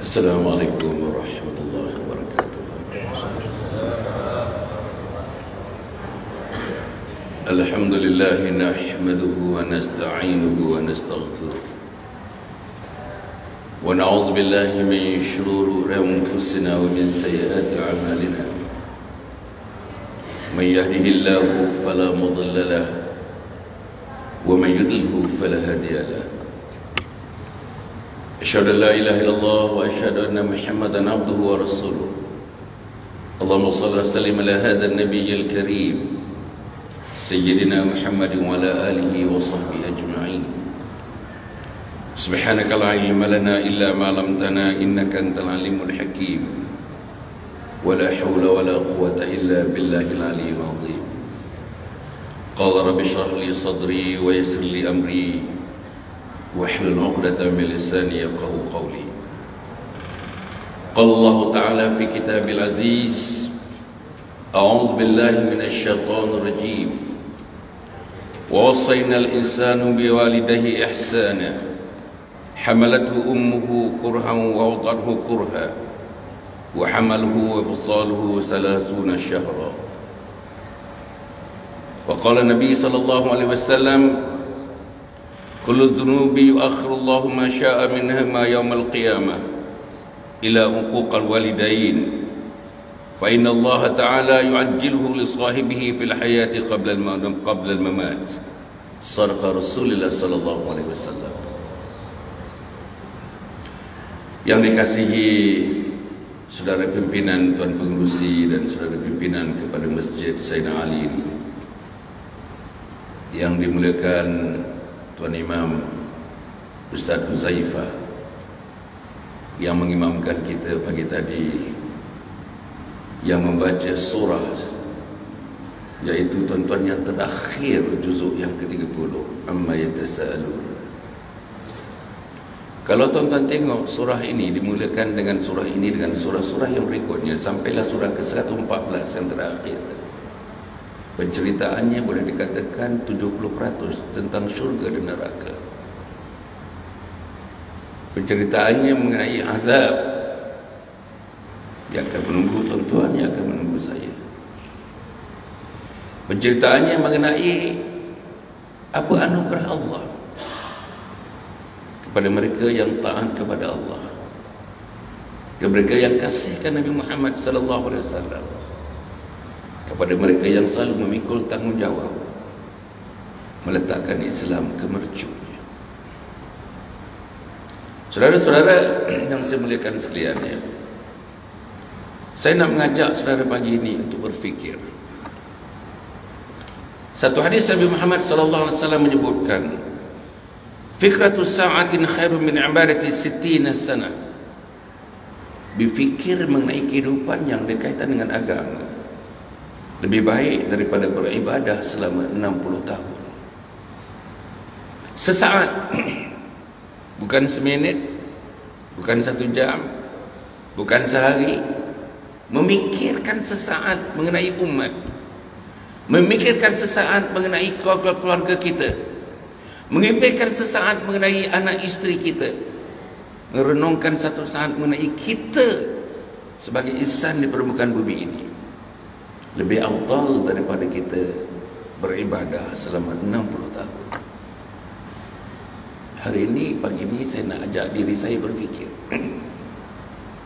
Assalamualaikum warahmatullahi wabarakatuh. Alhamdulillah nahmaduhu wa nasta'inuhu wa nastaghfiruh wa na'udzu billahi min shururi anfusina wa min sayyiati a'malina. Man yahdihillahu fala mudilla lahu wa man yudlilhu fala hadiya lahu. أشهد أن لا إله إلا الله وأشهد أن محمدا عبده ورسوله. اللهم صل وسلم على هذا النبي الكريم سيدنا محمد وعلى آله وصحبه أجمعين. سبحانك لا علم لنا إلا ما علمتنا إنك أنت العليم الحكيم ولا حول ولا قوة إلا بالله العلي العظيم. قال رب اشرح لي صدري ويسر لي أمري واحلل عقدة من لساني يفقهوا قولي. قال الله تعالى في كتاب العزيز: أعوذ بالله من الشيطان الرجيم ووصينا الإنسان بوالديه إحسانا حملته أمه كرها ووضعته كرها وحمله وفصاله 30 شهرا. وقال النبي صلى الله عليه وسلم: كل الذنوب يؤخر الله ما شاء منهما يوم القيامة إلى حقوق الوالدين فإن الله تعالى يعجله لصاحبه في الحياة قبل الممات. صدق رسول الله صلى الله عليه وسلم. Yang dikasihi saudara pimpinan, tuan pengurusi dan saudara pimpinan kepada Masjid Sayyidina Ali ini, yang dimuliakan Tuan Imam Ustaz Huzaifah yang mengimamkan kita pagi tadi, yang membaca surah, yaitu tuan-tuan yang terakhir juzuk yang ke-30, Amma Yatasaalun. Kalau tuan-tuan tengok surah ini dimulakan dengan surah ini dengan surah-surah yang berikutnya sampailah surah ke-114 yang terakhir. Penceritaannya boleh dikatakan 70% tentang syurga dan neraka. Penceritaannya mengenai azab yang akan menunggu tuan-tuan, yang akan menunggu saya. Penceritaannya mengenai apa anugerah Allah kepada mereka yang taat kepada Allah, kepada mereka yang kasihkan Nabi Muhammad sallallahu alaihi wasallam, kepada mereka yang selalu memikul tanggungjawab meletakkan Islam ke mercunya. Saudara-saudara yang saya muliakan sekalian, saya nak mengajak saudara pagi ini untuk berfikir. Satu hadis Nabi Muhammad sallallahu alaihi wasallam menyebutkan, fikratus sa'atin khairun min ibadati 60 sana. Berfikir mengenai kehidupan yang berkaitan dengan agama lebih baik daripada beribadah selama 60 tahun. Sesaat, bukan seminit, bukan 1 jam, bukan sehari. Memikirkan sesaat mengenai umat, memikirkan sesaat mengenai keluarga kita, memikirkan sesaat mengenai anak isteri kita, merenungkan satu saat mengenai kita sebagai insan di permukaan bumi ini, lebih afdal daripada kita beribadah selama 60 tahun. Hari ini, pagi ini saya nak ajak diri saya berfikir.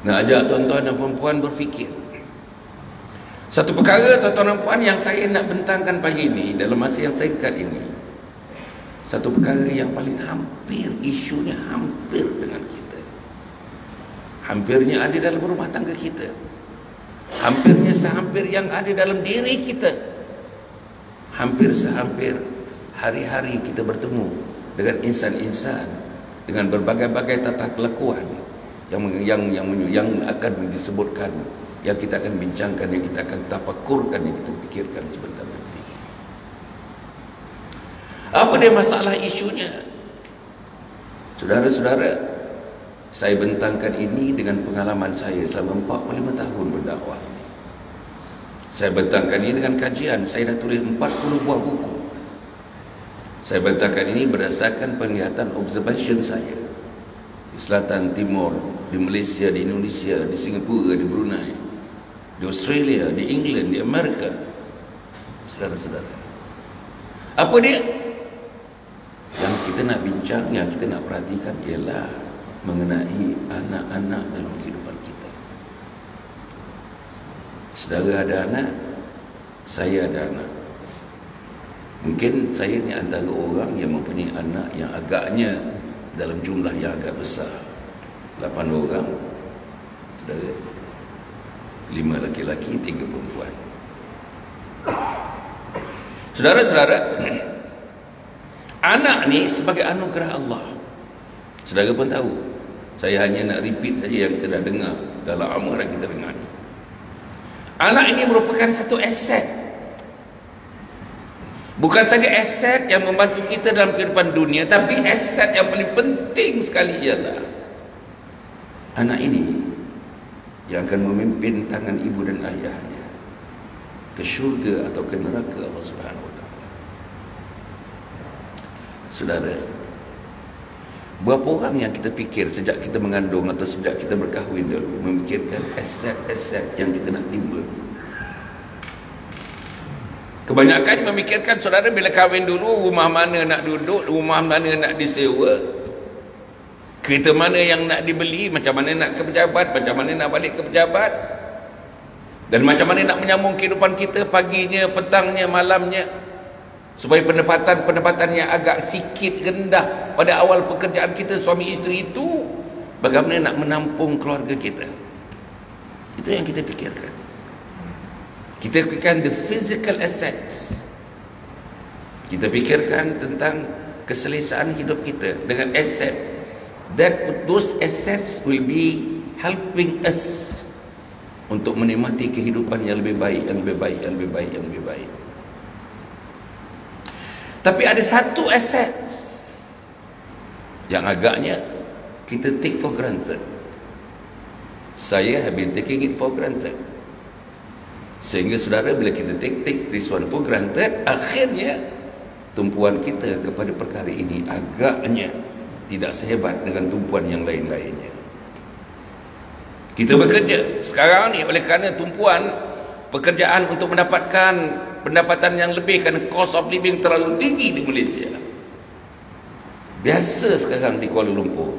Nak ajak tuan-tuan dan perempuan berfikir. Satu perkara tuan-tuan dan perempuan yang saya nak bentangkan pagi ini dalam masa yang singkat ini, satu perkara yang paling hampir, isunya hampir dengan kita, hampirnya ada dalam rumah tangga kita, hampirnya sehampir yang ada dalam diri kita, hampir sehampir hari-hari kita bertemu dengan insan-insan dengan berbagai-bagai tata kelakuan yang akan disebutkan, yang kita akan bincangkan, yang kita akan tafakurkan, yang kita fikirkan sebentar nanti. Apa dia masalah isunya? Saudara-saudara, saya bentangkan ini dengan pengalaman saya selama 45 tahun berdakwah. Saya bentangkan ini dengan kajian. Saya dah tulis 40 buah buku. Saya bentangkan ini berdasarkan penglihatan observation saya di selatan timur di Malaysia, di Indonesia, di Singapura, di Brunei, di Australia, di England, di Amerika. Saudara-saudara, apa dia? Yang kita nak bincang, yang kita nak perhatikan ialah mengenai anak-anak dalam kehidupan kita. Saudara ada anak, saya ada anak. Mungkin saya ni antara orang yang mempunyai anak yang agaknya dalam jumlah yang agak besar. 8 orang, saudara. 5 laki-laki, 3 perempuan. Saudara-saudara, anak ni sebagai anugerah Allah. Saudara pun tahu. Saya hanya nak repeat saja yang kita dah dengar. Dah lama dah kita dengar ni. Anak ini merupakan satu aset. Bukan saja aset yang membantu kita dalam kehidupan dunia, tapi aset yang paling penting sekali ialah anak ini yang akan memimpin tangan ibu dan ayahnya ke syurga atau ke neraka Allah Subhanahu Wa Taala. Saudara, berapa orang yang kita fikir sejak kita mengandung atau sejak kita berkahwin dulu memikirkan aset-aset yang kita nak timba? Kebanyakan memikirkan, saudara, bila kahwin dulu rumah mana nak duduk, rumah mana nak disewa, kereta mana yang nak dibeli, macam mana nak ke pejabat, macam mana nak balik ke pejabat, dan macam mana nak menyambung kehidupan kita paginya, petangnya, malamnya, supaya pendapatan yang agak sikit rendah pada awal pekerjaan kita suami isteri itu, bagaimana nak menampung keluarga kita. Itu yang kita fikirkan. Kita fikirkan the physical assets. Kita fikirkan tentang keselesaan hidup kita dengan aset. Those assets will be helping us untuk menikmati kehidupan yang lebih baik, yang lebih baik, yang lebih baik, yang lebih baik. Tapi ada satu aset yang agaknya kita take for granted. Saya have been taking it for granted. Sehingga saudara, bila kita take this one for granted, akhirnya tumpuan kita kepada perkara ini agaknya tidak sehebat dengan tumpuan yang lain-lainnya. Kita bekerja sekarang ni oleh kerana tumpuan pekerjaan untuk mendapatkan pendapatan yang lebih kerana cost of living terlalu tinggi di Malaysia. Biasa sekarang di Kuala Lumpur.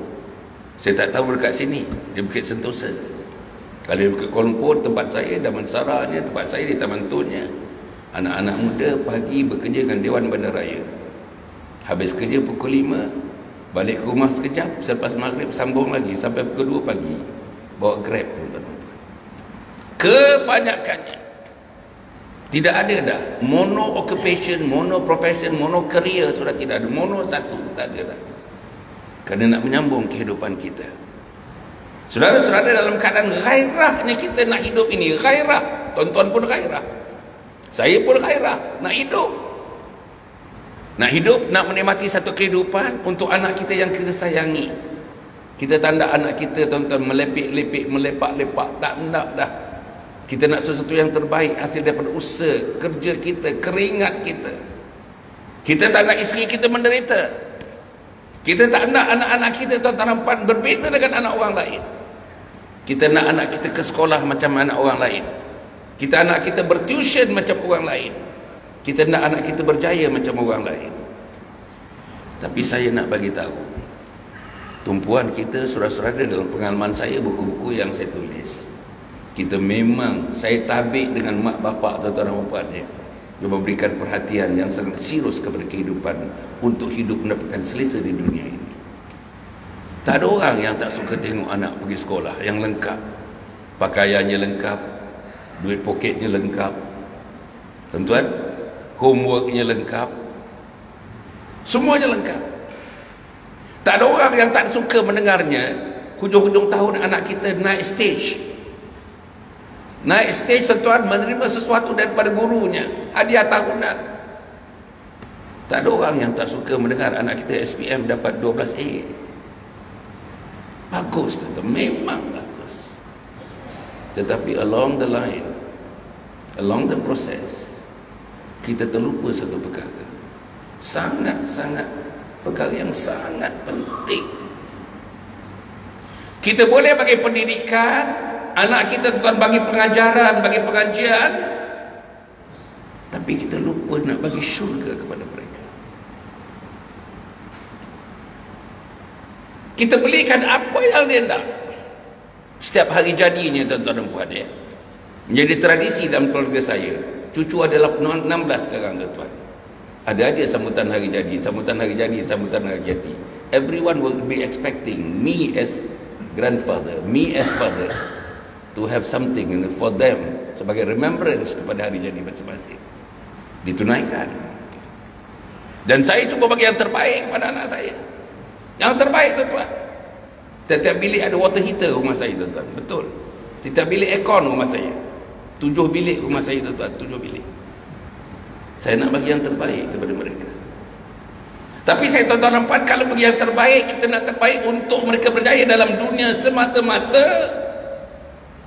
Saya tak tahu dekat sini, di Bukit Sentosa. Kalau di Bukit Kuala Lumpur, tempat saya, Damansaranya, tempat saya di Taman Tunnya, anak-anak muda pagi bekerja dengan Dewan Bandaraya. Habis kerja pukul 5, balik ke rumah sekejap, selepas maghrib sambung lagi sampai pukul 2 pagi. Bawa Grab, tuan-tuan. Kebanyakannya tidak ada dah mono occupation, mono profession, mono career, sudah tidak ada. Mono satu, tak ada dah. Kerana nak menyambung kehidupan kita. Saudara-saudara, dalam keadaan gairah ni kita nak hidup ini. Gairah. Tuan-tuan pun gairah. Saya pun gairah. Nak hidup. Nak hidup, nak menikmati satu kehidupan untuk anak kita yang kita sayangi. Kita tanda anak kita, tuan-tuan, melepik-lepik, melepak-lepak. Tak nak dah. Kita nak sesuatu yang terbaik hasil daripada usaha, kerja kita, keringat kita. Kita tak nak isteri kita menderita. Kita tak nak anak-anak kita, tuan-tuan, berbeza dengan anak orang lain. Kita nak anak kita ke sekolah macam anak orang lain. Kita anak kita bertuition macam orang lain. Kita nak anak kita berjaya macam orang lain. Tapi saya nak bagi tahu, tumpuan kita, saudara-saudara, dalam pengalaman saya, buku-buku yang saya tulis, kita memang, saya tabik dengan mak bapak, tuan-tuan dan puan, yang memberikan perhatian yang sangat serius kepada kehidupan untuk hidup mendapatkan selesa di dunia ini. Tak ada orang yang tak suka tengok anak pergi sekolah yang lengkap, pakaiannya lengkap, duit poketnya lengkap, tuan-tuan, homeworknya lengkap, semuanya lengkap. Tak ada orang yang tak suka mendengarnya hujung-hujung tahun anak kita naik stage, tuan-tuan, menerima sesuatu daripada gurunya, hadiah tahunan. Tak ada orang yang tak suka mendengar anak kita SPM dapat 12A. Bagus, tuan-tuan, memang bagus. Tetapi along the line, along the process, kita terlupa satu perkara, perkara yang sangat penting. Kita boleh bagi pendidikan, anak kita tuan bagi pengajaran, bagi pengajian, tapi kita lupa nak bagi syurga kepada mereka. Kita belikan apa yang dia nak. Setiap hari jadinya tuan-tuan dan puan dia. Menjadi tradisi dalam keluarga saya. Cucu adalah 16 sekarang tuan. Ada sambutan hari jadi, sambutan hari jadi, sambutan hari jadi. Everyone will be expecting me as grandfather, me as father, to have something for them sebagai remembrance kepada hari jadi masing-masing. Ditunaikan. Dan saya cuba bagi yang terbaik pada anak saya. Yang terbaik tuan-tuan. Setiap bilik ada water heater rumah saya tuan-tuan. Betul. Setiap bilik aircon rumah saya. 7 bilik rumah saya tuan-tuan. 7 bilik. Saya nak bagi yang terbaik kepada mereka. Tapi saya tuan-tuan nampak, kalau bagi yang terbaik, kita nak terbaik untuk mereka berjaya dalam dunia semata-mata.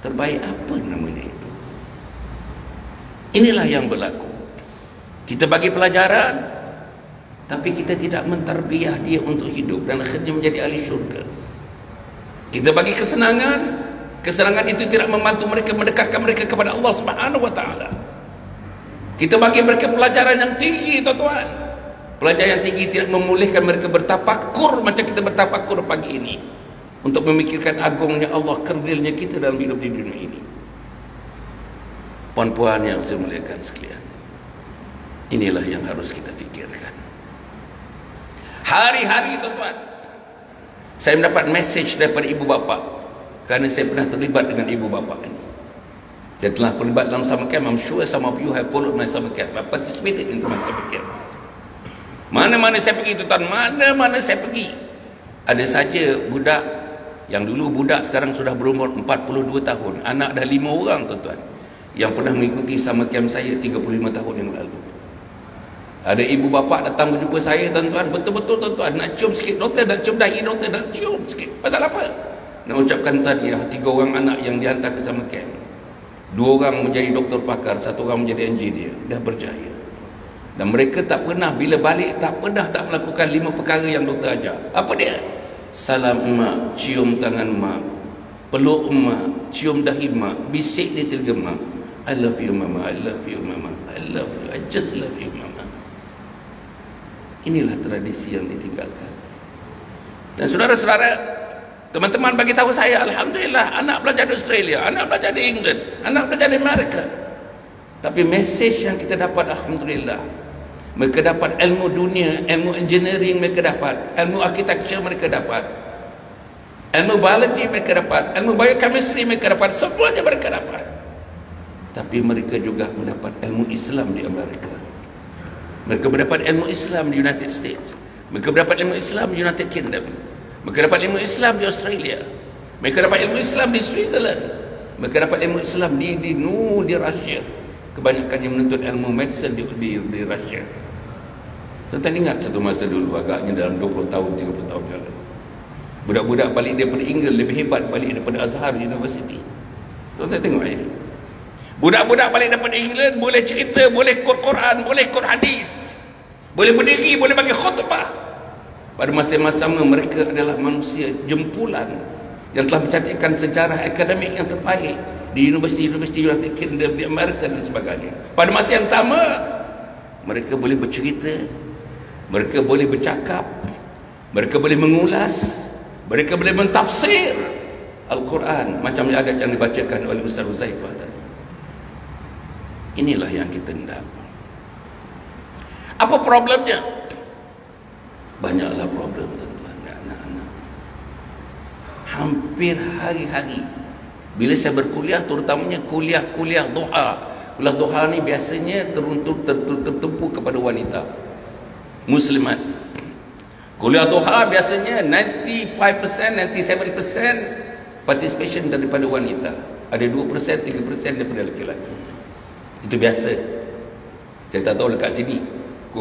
Terbaik apa namanya itu? Inilah yang berlaku. Kita bagi pelajaran, tapi kita tidak mentarbiah dia untuk hidup dan akhirnya menjadi ahli syurga. Kita bagi kesenangan, kesenangan itu tidak membantu mereka, mendekatkan mereka kepada Allah Subhanahu wa taala. Kita bagi mereka pelajaran yang tinggi tuan-tuan. Pelajaran yang tinggi tidak memulihkan mereka bertafakur macam kita bertafakur pagi ini, untuk memikirkan agungnya Allah, kerdilnya kita dalam hidup di dunia ini. Puan-puan yang saya muliakan sekalian, inilah yang harus kita fikirkan. Hari-hari tuan-tuan, saya mendapat message daripada ibu bapa, kerana saya pernah terlibat dengan ibu bapa ini. Saya telah terlibat dalam summer camp. I'm sure some of you have followed my summer camp. I participated in my summer camp. Mana-mana saya pergi tuan-tuan, mana-mana saya pergi, ada saja budak yang dulu budak sekarang sudah berumur 42 tahun, anak dah 5 orang tuan-tuan, yang pernah mengikuti summer camp saya 35 tahun yang lalu. Ada ibu bapa datang berjumpa saya tuan-tuan, betul-betul tuan-tuan, nak cium sikit doktor, nak cium dahi doktor, nak cium sikit. Pasal apa? Nak ucapkan tahniah 3 orang anak yang dihantar ke summer camp. 2 orang menjadi doktor pakar, 1 orang menjadi engineer, dah berjaya. Dan mereka tak pernah, bila balik, tak pernah tak melakukan 5 perkara yang doktor ajar. Apa dia? Salam emak, cium tangan emak, peluk emak, cium dahi emak, bisik di telinga emak, I love you mama, I love you mama, I love you, I just love you mama. Inilah tradisi yang ditinggalkan. Dan saudara-saudara, teman-teman bagi tahu saya, alhamdulillah, anak belajar di Australia, anak belajar di England, anak belajar di Amerika. Tapi mesej yang kita dapat, alhamdulillah, mereka dapat ilmu dunia, ilmu engineering mereka dapat, ilmu architecture mereka dapat, ilmu biologi mereka dapat, ilmu biochemistry mereka dapat, semuanya mereka dapat. Tapi mereka juga mendapat ilmu Islam di Amerika. Mereka mendapat ilmu Islam di United States. Mereka mendapat ilmu Islam di United Kingdom. Mereka dapat ilmu Islam di Australia. Mereka dapat ilmu Islam di Switzerland. Mereka dapat ilmu Islam di Rusia. Kebanyakan yang menuntut ilmu medicine di Rusia. Tuan-tuan ingat satu masa dulu, agaknya dalam 20 tahun, 30 tahun yang lalu, budak-budak balik daripada England lebih hebat balik daripada Azhar University. Tuan-tuan tengok ya. Budak-budak balik daripada England boleh cerita, boleh quote Quran, boleh quote hadis, boleh berdiri, boleh bagi khutbah. Pada masa-masa mereka adalah manusia jempulan yang telah mencatatkan sejarah akademik yang terbaik di universiti-universiti United Kingdom, di Amerika dan sebagainya. Pada masa yang sama, mereka boleh bercerita, mereka boleh bercakap, mereka boleh mengulas, mereka boleh mentafsir Al-Quran macam ayat yang dibacakan oleh Ustaz Huzaifah tadi. Inilah yang kita hendak. Apa problemnya? Banyaklah problem tuan-tuan dan anak-anak. Hampir hari-hari bila saya berkuliah, terutamanya kuliah duha. Kuliah duha ni biasanya tertumpu kepada wanita muslimat. Kuliah duha biasanya 95%, 97% participation daripada wanita. Ada 2%, 3% daripada lelaki-lelaki. Itu biasa. Saya tak tahu dekat sini.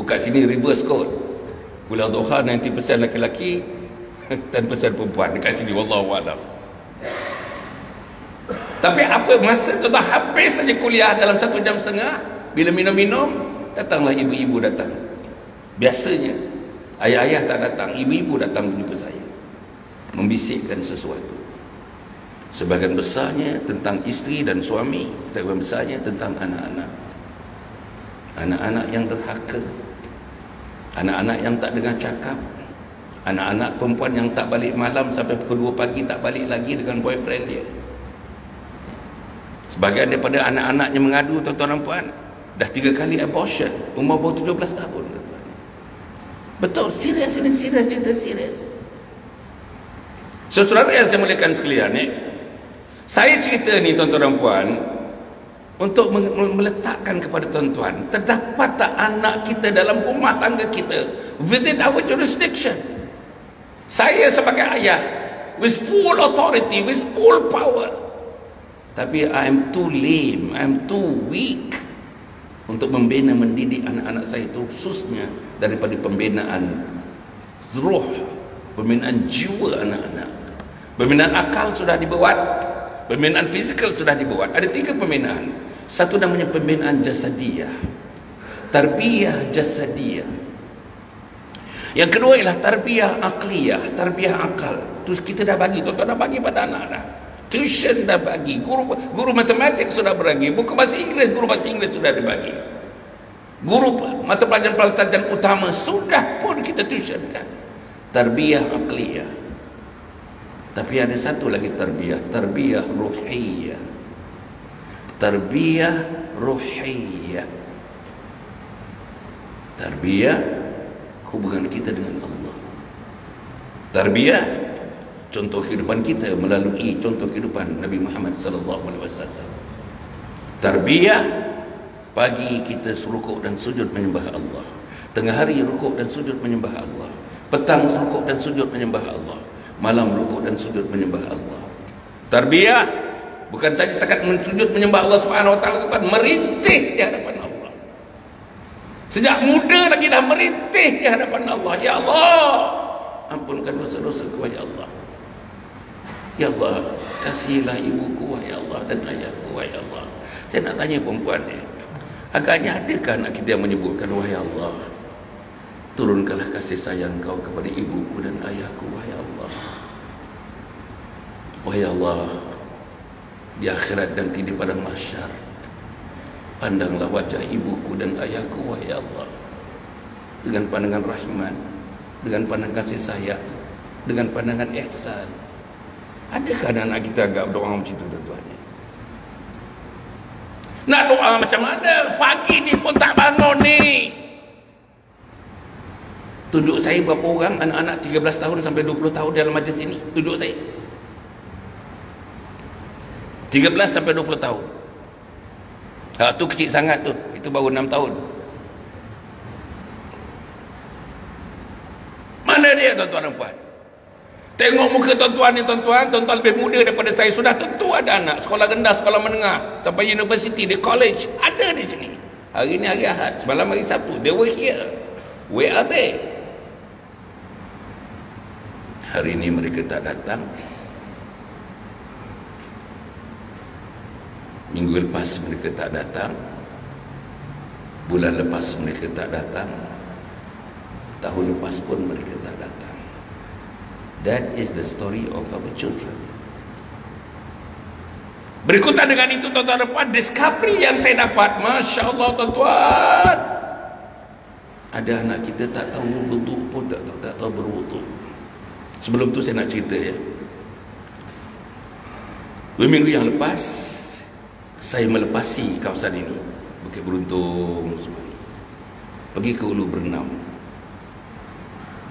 Kat sini reverse code. Kuliah duha 90% lelaki-lelaki, 10% perempuan. Dekat sini wallahu a'lam. Tapi apa masa tu dah habis saja kuliah dalam 1 jam setengah, bila minum-minum, datanglah ibu-ibu datang. Biasanya ayah-ayah tak datang, ibu-ibu datang menjumpa saya, membisikkan sesuatu. Sebahagian besarnya tentang isteri dan suami, sebahagian besarnya tentang anak-anak. Anak-anak yang derhaka, anak-anak yang tak dengar cakap, anak-anak perempuan yang tak balik malam sampai pukul 2 pagi tak balik lagi dengan boyfriend dia. Sebahagian daripada anak-anaknya mengadu, tuan-tuan dan puan, dah 3 kali abortion, umur baru 17 tahun. Betul, serius ini, serius, cerita serius. Saudara yang saya muliakan sekalian, saya cerita ni tuan-tuan dan puan untuk meletakkan kepada tuan-tuan, terdapat tak anak kita dalam rumah tangga kita within our jurisdiction. Saya sebagai ayah with full authority, with full power, tapi I am too lame, I am too weak untuk membina, mendidik anak-anak saya itu, khususnya daripada pembinaan ruh, pembinaan jiwa anak-anak. Pembinaan akal sudah dibuat, pembinaan fizikal sudah dibuat. Ada 3 pembinaan. Satu namanya pembinaan jasadiyah, tarbiyah jasadiyah. Yang kedua ialah tarbiyah akliyah, tarbiyah akal. Terus kita dah bagi, tuan-tuan dah bagi pada anak dah. Tuition dah bagi, guru matematik sudah berbagi, buku bahasa Inggeris, guru bahasa Inggeris sudah dibagi, guru mata pelajaran utama sudah pun kita tuitionkan. Tarbiyah akliyah. Tapi ada satu lagi tarbiyah ruhiyah. Tarbiyah ruhiyah. Tarbiyah hubungan kita dengan Allah. Tarbiyah contoh kehidupan kita melalui contoh kehidupan Nabi Muhammad sallallahu alaihi wasallam. Tarbiyah pagi kita rukuk dan sujud menyembah Allah. Tengah hari rukuk dan sujud menyembah Allah. Petang rukuk dan sujud menyembah Allah. Malam rukuk dan sujud menyembah Allah. Tarbiyah bukan saja setakat sujud menyembah Allah Subhanahu wa taala, tapi merintih di hadapan Allah. Sejak muda lagi dah merintih di hadapan Allah. Ya Allah, ampunkan dosa-dosaku ya Allah. Ya Allah, kasihilah ibuku ya Allah dan ayahku ya Allah. Saya nak tanya perempuan ni, agaknya adakah anak kita yang menyebutkan wahai Allah, turunkanlah kasih sayang kau kepada ibuku dan ayahku wahai Allah. Wahai Allah, di akhirat nanti di padang mahsyar, pandanglah wajah ibuku dan ayahku wahai Allah dengan pandangan rahmat, dengan pandangan kasih sayang, dengan pandangan ihsan. Adakah anak kita agak berdoa macam itu tuan-tuan? Nak doa macam mana? Pagi ni pun tak bangun ni. Tunjuk saya berapa orang anak-anak 13 tahun sampai 20 tahun dalam majlis ini. Tunjuk saya 13 sampai 20 tahun. Tu kecil sangat tu. Itu baru 6 tahun. Mana dia tuan-tuan dan puan? Tengok muka tuan-tuan ni tuan-tuan. Tuan-tuan lebih muda daripada saya. Sudah tentu ada anak sekolah rendah, sekolah menengah, sampai university, di college. Ada di sini. Hari ni hari Ahad, semalam hari Sabtu. They were here. Where are they? Hari ini mereka tak datang. Minggu lepas mereka tak datang. Bulan lepas mereka tak datang. Tahun lepas pun mereka tak datang. That is the story of our children. Berikutan dengan itu tuan-tuan dan puan, discovery yang saya dapat, Masya Allah tuan-tuan, ada anak kita tak tahu wudu pun tak tahu berwudu. Sebelum tu saya nak cerita ya. 2 minggu yang lepas saya melepasi kawasan ini, Bukit Beruntung, pergi ke Ulu Bernam.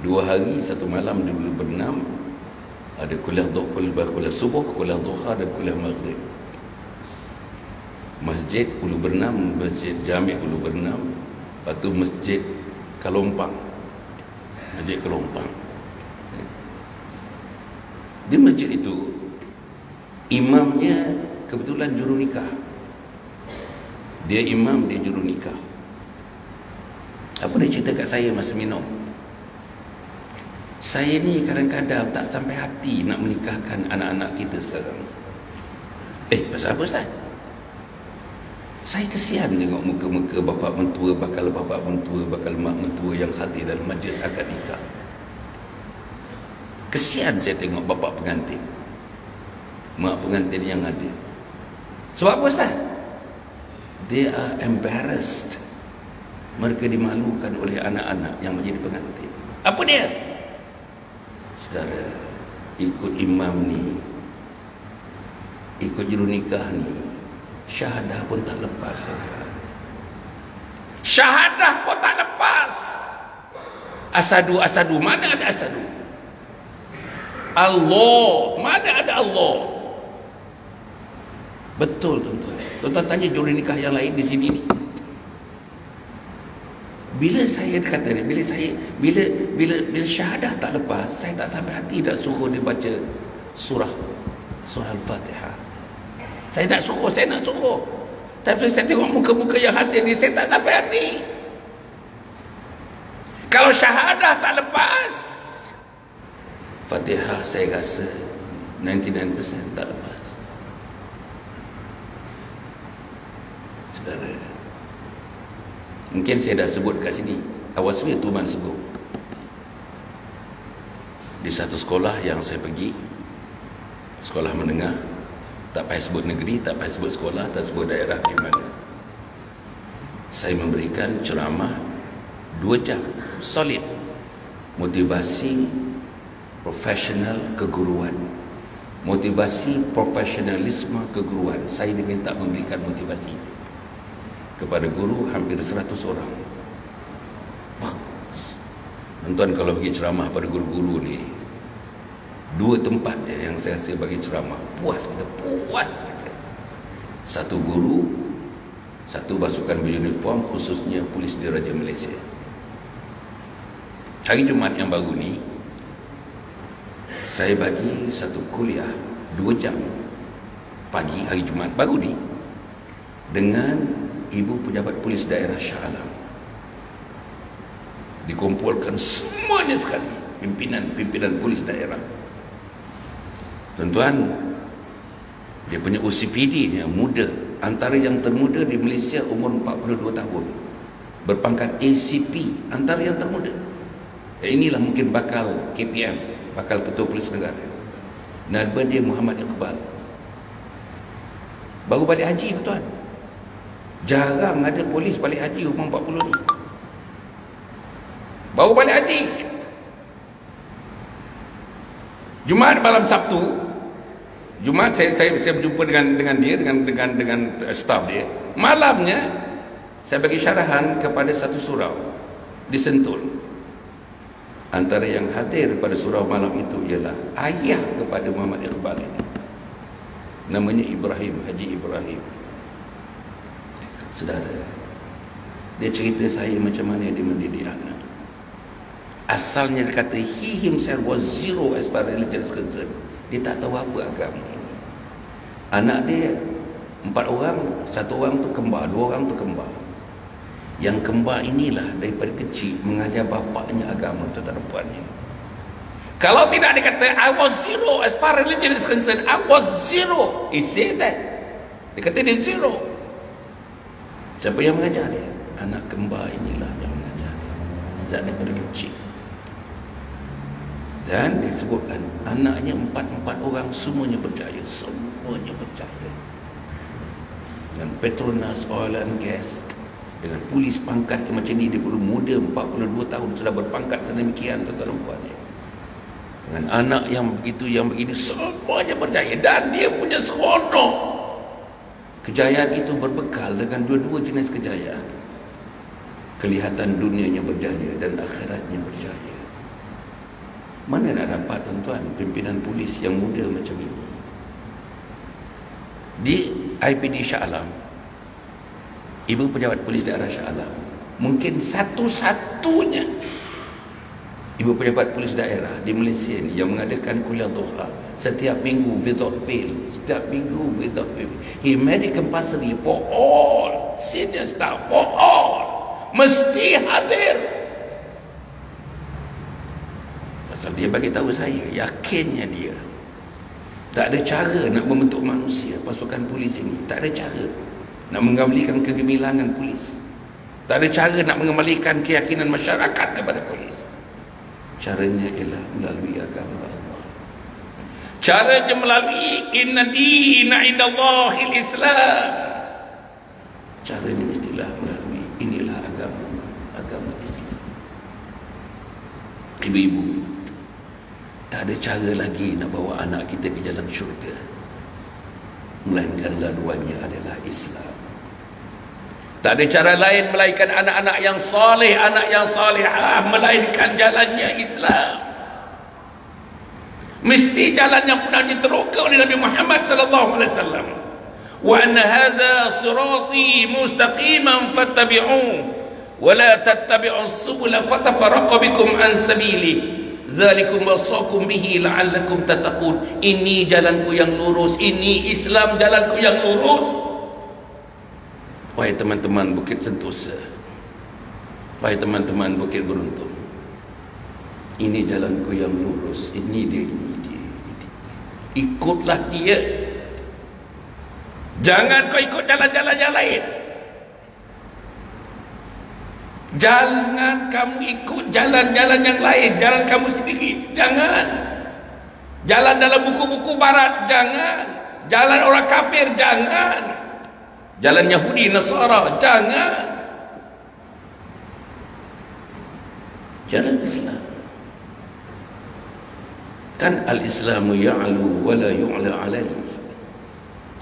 2 hari 1 malam di Ulu Bernam. Ada kuliah subuh, kuliah duha dan kuliah maghrib. Masjid Ulu Bernam, Masjid Jami' Ulu Bernam, lepas tu Masjid Kalompang. Masjid Kalompang. Di masjid itu imamnya kebetulan juru nikah. Dia imam, dia juru nikah. Apa dia cerita kat saya masa minum? Saya ni kadang-kadang tak sampai hati nak menikahkan anak-anak kita sekarang. Pasal apa Ustaz? Saya kesian tengok muka-muka bapa mentua, bakal bapa mentua, bakal mak mentua yang hadir dalam majlis akad nikah. Kesian saya tengok bapa pengantin. mak pengantin yang ada. Sebab apa Ustaz? They are embarrassed. Mereka dimalukan oleh anak-anak yang menjadi pengantin. Apa dia? Saudara, ikut imam ni, ikut jurunikah ni, syahadah pun tak lepas. Syahadah pun tak lepas. Asadu, mana ada asadu? Allah, mana ada Allah? Betul tuan-tuan. Tuan-tuan tanya jurunikah yang lain di sini ni. Bila saya kata ni, bila syahadah tak lepas, saya tak sampai hati dah suruh dia baca surah Al-Fatihah. Saya nak suruh. Tapi saya tengok muka-muka yang hadir ni, saya tak sampai hati. Kalau syahadah tak lepas, Fatihah saya rasa 99% tak lepas. Saudara, mungkin saya dah sebut kat sini, awas we Tuman sebut. Di satu sekolah yang saya pergi, sekolah menengah, tak payah sebut negeri, tak payah sebut sekolah, tak sebut daerah di mana, saya memberikan ceramah 2 jam solid, motivasi profesional keguruan, motivasi profesionalisme keguruan. Saya diminta memberikan motivasi itu kepada guru hampir 100 orang. Tuan-tuan kalau bagi ceramah pada guru-guru ni, 2 tempat je yang saya bagi ceramah, puas kita. Satu guru, satu pasukan beruniform, khususnya Polis Diraja Malaysia. Hari Jumaat yang baru ni, saya bagi satu kuliah 2 jam pagi hari Jumaat baru ni dengan Ibu Pejabat Polis Daerah Shah Alam. Dikumpulkan semuanya sekali, pimpinan polis daerah. Tuan-tuan, dia punya OCPD-nya muda, antara yang termuda di Malaysia, umur 42 tahun. Berpangkat ACP, antara yang termuda. Inilah mungkin bakal KPM, bakal Ketua Polis Negara. Nama dia Muhammad Iqbal. Baru balik haji, tuan-tuan. Jarang ada polis balik haji umur 40 ni. Baru balik haji. Jumaat malam Sabtu, Jumaat saya berjumpa dengan dia, dengan staf dia. Malamnya saya bagi syarahan kepada satu surau di Sentul. Antara yang hadir pada surau malam itu ialah ayah kepada Muhammad Iqbal ini. Namanya Ibrahim, Haji Ibrahim. Saudara, dia cerita saya macam mana dia mendidik anak. Asalnya dia kata he himself was zero as far as religion is concerned. Dia tak tahu apa agama ini. Anak dia 4 orang, 1 orang tu kembar, 2 orang tu kembar. Yang kembar inilah daripada kecil mengajar bapaknya agama, tuan-tuan dan puan. Kalau tidak, dia kata I was zero as far as religion is concerned. I was zero. He said that. Dia kata dia zero. Siapa yang mengajar dia? Anak kembar inilah yang mengajar dia sejak daripada kecil. Dan disebutkan anaknya 4 orang semuanya berjaya. Semuanya berjaya. Dengan Petronas Oil and Gas, dengan polis pangkat yang macam ni, dia perlu muda 42 tahun sudah berpangkat sedemikian, tuan-tuan dan puan. Dengan anak yang begitu, yang begini, semuanya berjaya. Dan dia punya seronok. Kejayaan itu berbekal dengan 2 jenis kejayaan. Kelihatan dunianya berjaya dan akhiratnya berjaya. Mana nak dapat, tuan-tuan, pimpinan polis yang muda macam ini? Di IPD Shah Alam, Ibu Pejabat Polis Daerah Shah Alam, mungkin satu-satunya Ibu Pejabat Polis Daerah di Malaysia ni yang mengadakan kuliah duha setiap minggu without fail. Setiap minggu without fail. He made it compulsory for all senior staff, for all. Mesti hadir. Pasal dia bagi tahu saya, yakinnya dia tak ada cara nak membentuk manusia pasukan polis ini. Tak ada cara nak mengembalikan kegemilangan polis. Tak ada cara nak mengembalikan keyakinan masyarakat kepada polis. Caranya ialah melalui agama Allah. Caranya melalui inna dina indallahil Islam. Caranya istilah melalui inilah agama Islam. Ibu-ibu, tak ada cara lagi nak bawa anak kita ke jalan syurga melainkan laluannya adalah Islam. Tak ada cara lain melainkan anak-anak yang soleh, anak yang salihah, melainkan jalannya Islam. Mesti jalan yang pernah diteroka oleh Nabi Muhammad sallallahu alaihi wasallam. Wa anna hadza sirati mustaqiman fattabi'uhu wa la tattabi'us subula fatafarraqa bikum an sabili. Dzalikum wasaqum bihi la'allakum tattaqun. Ini jalanku yang lurus, ini Islam jalanku yang lurus. Wahai teman-teman Bukit Sentosa, wahai teman-teman Bukit Beruntung, ini jalanku yang lurus, ini dia. Ikutlah dia. Jangan kau ikut jalan-jalan yang lain. Jangan kamu ikut jalan-jalan yang lain, jalan kamu sendiri. Jangan. Jalan dalam buku-buku barat, jangan. Jalan orang kafir, jangan. Jalan Yahudi, Nasara, jangan. Jalan Islam. Kan al-Islamu ya'lu wa la yu'la alaihi.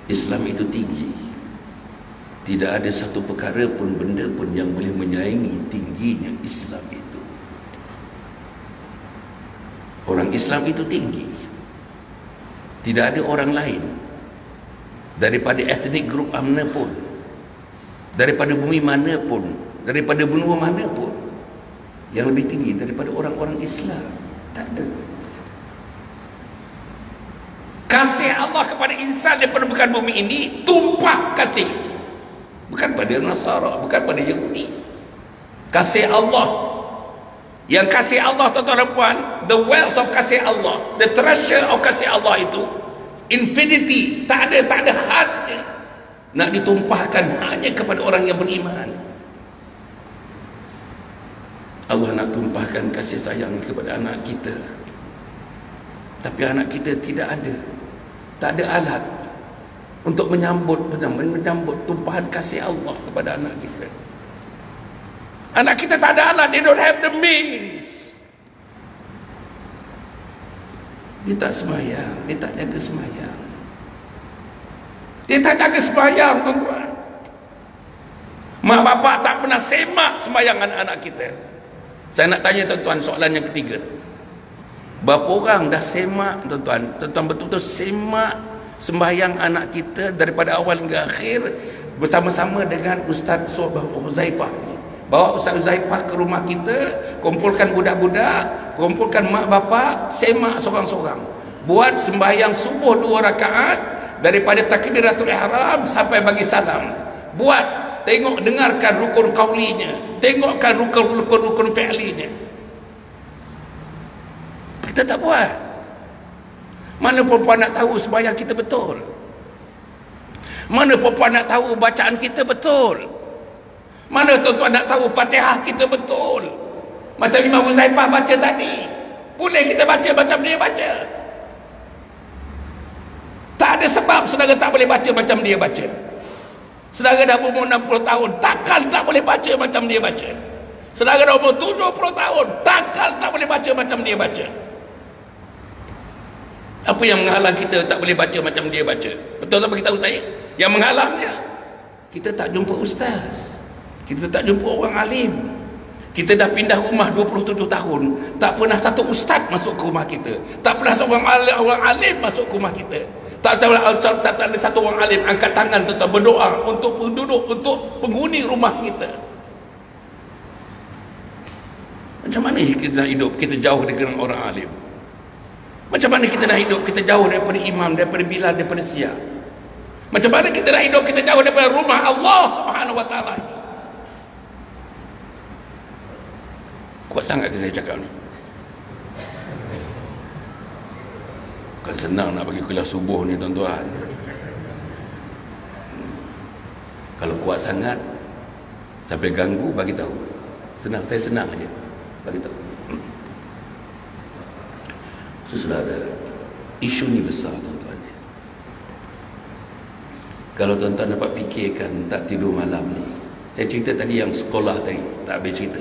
Islam itu tinggi. Tidak ada satu perkara pun, benda pun yang boleh menyaingi tingginya Islam itu. Orang Islam itu tinggi. Tidak ada orang lain daripada etnik grup mana pun, daripada bumi mana pun, daripada benua mana pun yang lebih tinggi daripada orang-orang Islam. Tak ada. Kasih Allah kepada insan daripada bukan bumi ini tumpah kasih itu. Bukan pada Nasara, bukan pada Yahudi. Kasih Allah. Yang kasih Allah, tuan-tuan dan puan, the wealth of kasih Allah, the treasure of kasih Allah itu infinity, tak ada hadnya. Nak ditumpahkan hanya kepada orang yang beriman. Allah nak tumpahkan kasih sayang kepada anak kita. Tapi anak kita tidak ada. Tak ada alat untuk menyambut tumpahan kasih Allah kepada anak kita. Anak kita tak ada alat, they don't have the means. Dia tak sembahyang, dia tak jaga sembahyang. Dia tak jaga sembahyang, tuan-tuan. Mak bapak tak pernah semak sembahyang anak-anak kita. Saya nak tanya tuan-tuan soalan yang ketiga. Berapa orang dah semak, tuan-tuan? Tuan-tuan betul-betul semak sembahyang anak kita daripada awal hingga akhir bersama-sama dengan Ustaz Huzaifah. Bawa Ustaz Huzaifah ke rumah kita, kumpulkan budak-budak, kumpulkan mak bapak, semak seorang-seorang. Buat sembahyang subuh 2 rakaat daripada takbiratul ihram sampai bagi salam. Buat, tengok, dengarkan rukun qaulinya, tengokkan rukun fi'linya. Kita tak buat. Mana perempuan nak tahu sembahyang kita betul? Mana perempuan nak tahu bacaan kita betul? Mana tuan-tuan nak tahu Fatihah kita betul? Macam Imam Huzaifah baca tadi. Boleh kita baca macam dia baca? Tak ada sebab saudara tak boleh baca macam dia baca. Saudara dah umur 60 tahun, takkan tak boleh baca macam dia baca. Saudara dah umur 70 tahun, takkan tak boleh baca macam dia baca. Apa yang menghalang kita tak boleh baca macam dia baca? Betul tak beritahu saya? Yang menghalangnya, kita tak jumpa ustaz, kita tak jumpa orang alim. Kita dah pindah rumah 27 tahun, tak pernah satu ustaz masuk ke rumah kita, tak pernah seorang alim masuk ke rumah kita. Tak ada satu orang alim angkat tangan tetap berdoa untuk penduduk, untuk penghuni rumah kita. Macam mana kita nak hidup kita jauh dengan orang alim? Macam mana kita nak hidup kita jauh daripada imam, daripada Bilal, daripada Syiah? Macam mana kita nak hidup kita jauh daripada rumah Allah Subhanahu wa taala? Kuat sangat ke saya cakap ni? Bukan senang nak bagi kuliah subuh ni, tuan-tuan. Kalau kuat sangat sampai ganggu, bagi tahu. Senang, saya senang aja bagi tahu. Saudara, Isu ni besar, tuan-tuan. Kalau tuan-tuan dapat fikirkan tak tidur malam ni. Saya cerita tadi yang sekolah tadi, tak habis cerita.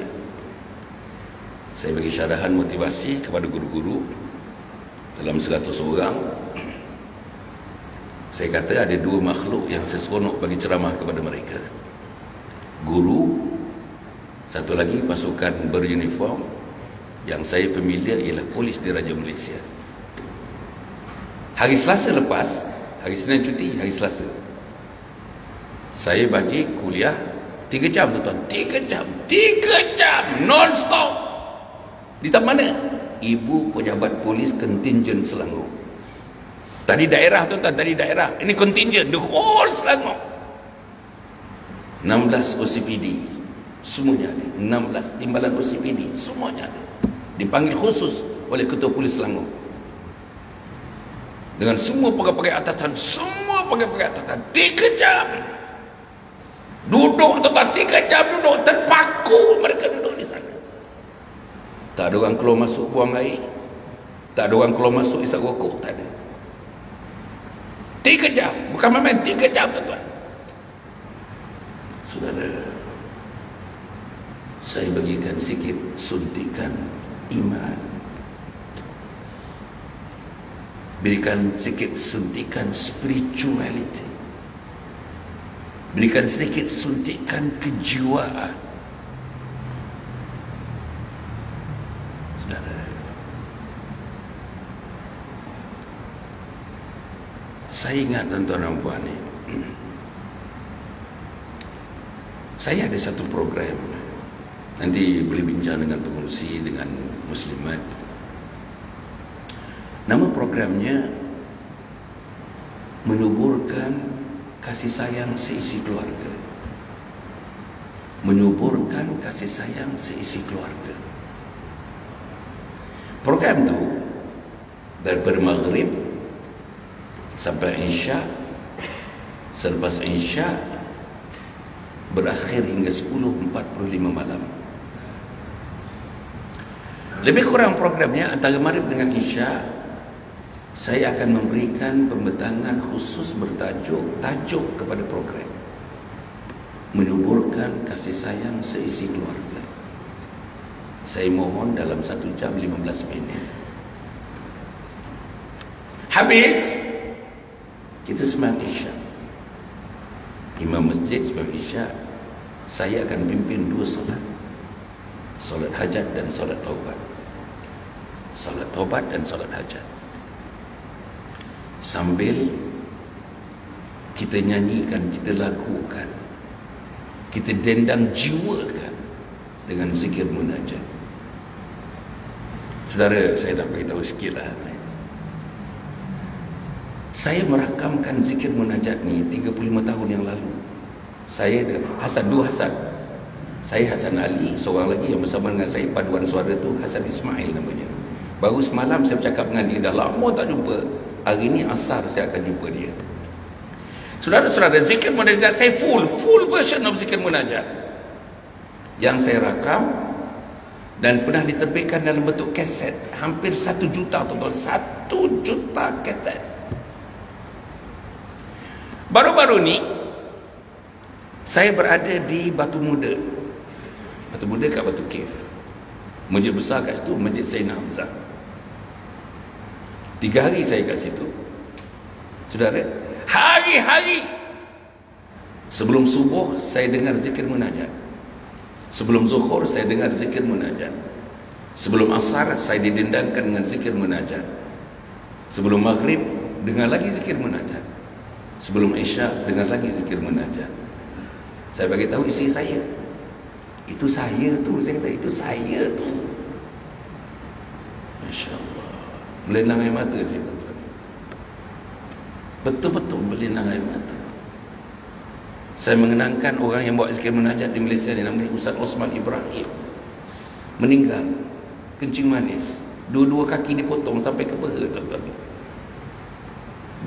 Saya bagi syarahan motivasi kepada guru-guru dalam 100 orang. Saya kata ada 2 makhluk yang saya seronok bagi ceramah kepada mereka. Guru, satu lagi pasukan beruniform. Yang saya familiar ialah polis diraja Malaysia. Hari Selasa lepas, hari Senin cuti, hari Selasa, saya bagi kuliah 3 jam, tuan-tuan. 3 jam non-stop. Di tempat mana? Ibu pejabat polis kontingen Selangor. Tadi daerah, tuan-tuan, tadi daerah. Ini kontingen the whole Selangor. 16 OCPD semuanya ada. 16 timbalan OCPD semuanya ada. Dipanggil khusus oleh Ketua Polis Selangor. Dengan semua pegawai atasan, 3 jam. Duduk, tuan-tuan, 3 jam duduk, terpaku mereka duduk di sana. Tak ada orang keluar masuk buang air. Tak ada orang keluar masuk isap rokok, tak ada. 3 jam, bukan main-main, 3 jam, tuan-tuan. Saudara, saya bagikan sikit suntikan iman, berikan sedikit suntikan spirituality, berikan sedikit suntikan kejiwaan. Saudara, saya ingat, tuan-tuan dan puan ni, saya ada satu program, nanti boleh bincang dengan pengurusi, dengan muslimat. Nama programnya menuburkan kasih sayang seisi keluarga. Menuburkan kasih sayang seisi keluarga. Program tu daripada maghrib sampai Isya, selepas Isya berakhir hingga 10.45 malam. Lebih kurang programnya antara maghrib dengan Isya. Saya akan memberikan pembetangan khusus tajuk kepada program menuburkan kasih sayang seisi keluarga. Saya mohon dalam 1 jam 15 minit. Habis kita sembahyang Isya. Imam masjid sembahyang Isya. Saya akan pimpin 2 solat. Solat hajat dan solat taubat. Solat taubat dan solat hajat. Sambil kita nyanyikan, kita lagukan, kita dendang jiwakan dengan zikir munajat. Saudara, saya dah beritahu sikit lah. Saya merakamkan zikir munajat ni 35 tahun yang lalu. Saya ada dua Hasan. Saya Hasan Ali, seorang lagi yang bersama dengan saya paduan suara tu Hasan Ismail namanya. Baru semalam saya bercakap dengan dia, dah lama tak jumpa. Hari ni asar saya akan jumpa dia. Saudara-saudara, zikir munajat saya full version of zikir munajat yang saya rakam dan pernah diterbitkan dalam bentuk kaset. Hampir 1 juta, tuan-tuan. 1 juta kaset. Baru-baru ni saya berada di Batu Muda. Batu Muda kat Batu Cave. Masjid besar kat situ, Masjid Sayyidina Hamzah. 3 hari saya kat situ. Saudara, hari-hari sebelum subuh saya dengar zikir munajat. Sebelum zuhur saya dengar zikir munajat. Sebelum asar saya didendangkan dengan zikir munajat. Sebelum maghrib dengar lagi zikir munajat. Sebelum Isya dengar lagi zikir munajat. Saya bagi tahu isteri saya, itu saya tu. Saya kata, itu saya tu. Masya Allah, melenang air mata saya, tuan-tuan. Betul-betul melenang air mata. Saya mengenangkan orang yang buat zikir munajat di Malaysia ni, namanya Ustaz Osman Ibrahim. Meninggal, kencing manis, 2 kaki dipotong sampai ke peha, tuan-tuan.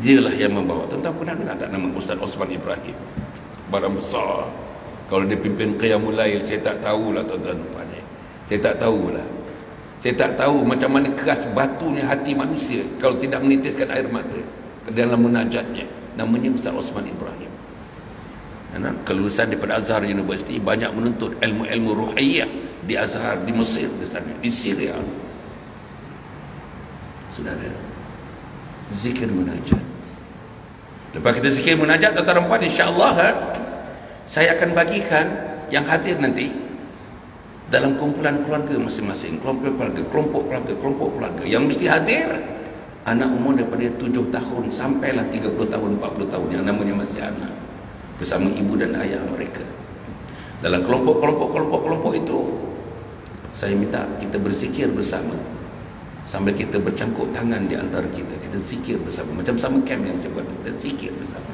Dialah yang membawa. Tuan-tuan pernah dengar tak nama Ustaz Osman Ibrahim? Barang besar. Kalau dia pimpin Qiyamul Lail, saya tak tahulah, tuan-tuan. Saya tak tahulah. Saya tak tahu macam mana keras batunya hati manusia kalau tidak menitiskan air mata dalam munajatnya. Namanya Ustaz Osman Ibrahim. Kelulusan daripada Azhar University, banyak menuntut ilmu-ilmu ruhiyah di Azhar, di Mesir, di sana, di Syria. Saudara, zikir munajat. Lepas kita zikir munajat, tuan-tuan dan puan, insya-Allah saya akan bagikan yang hadir nanti dalam kumpulan keluarga masing-masing, kelompok keluarga yang mesti hadir anak umur daripada 7 tahun sampailah 30 tahun, 40 tahun yang namanya masih anak, bersama ibu dan ayah mereka. Dalam kelompok itu saya minta kita berzikir bersama sambil kita bercangkuk tangan di antara kita zikir bersama, macam sama camp yang saya buat, kita zikir bersama.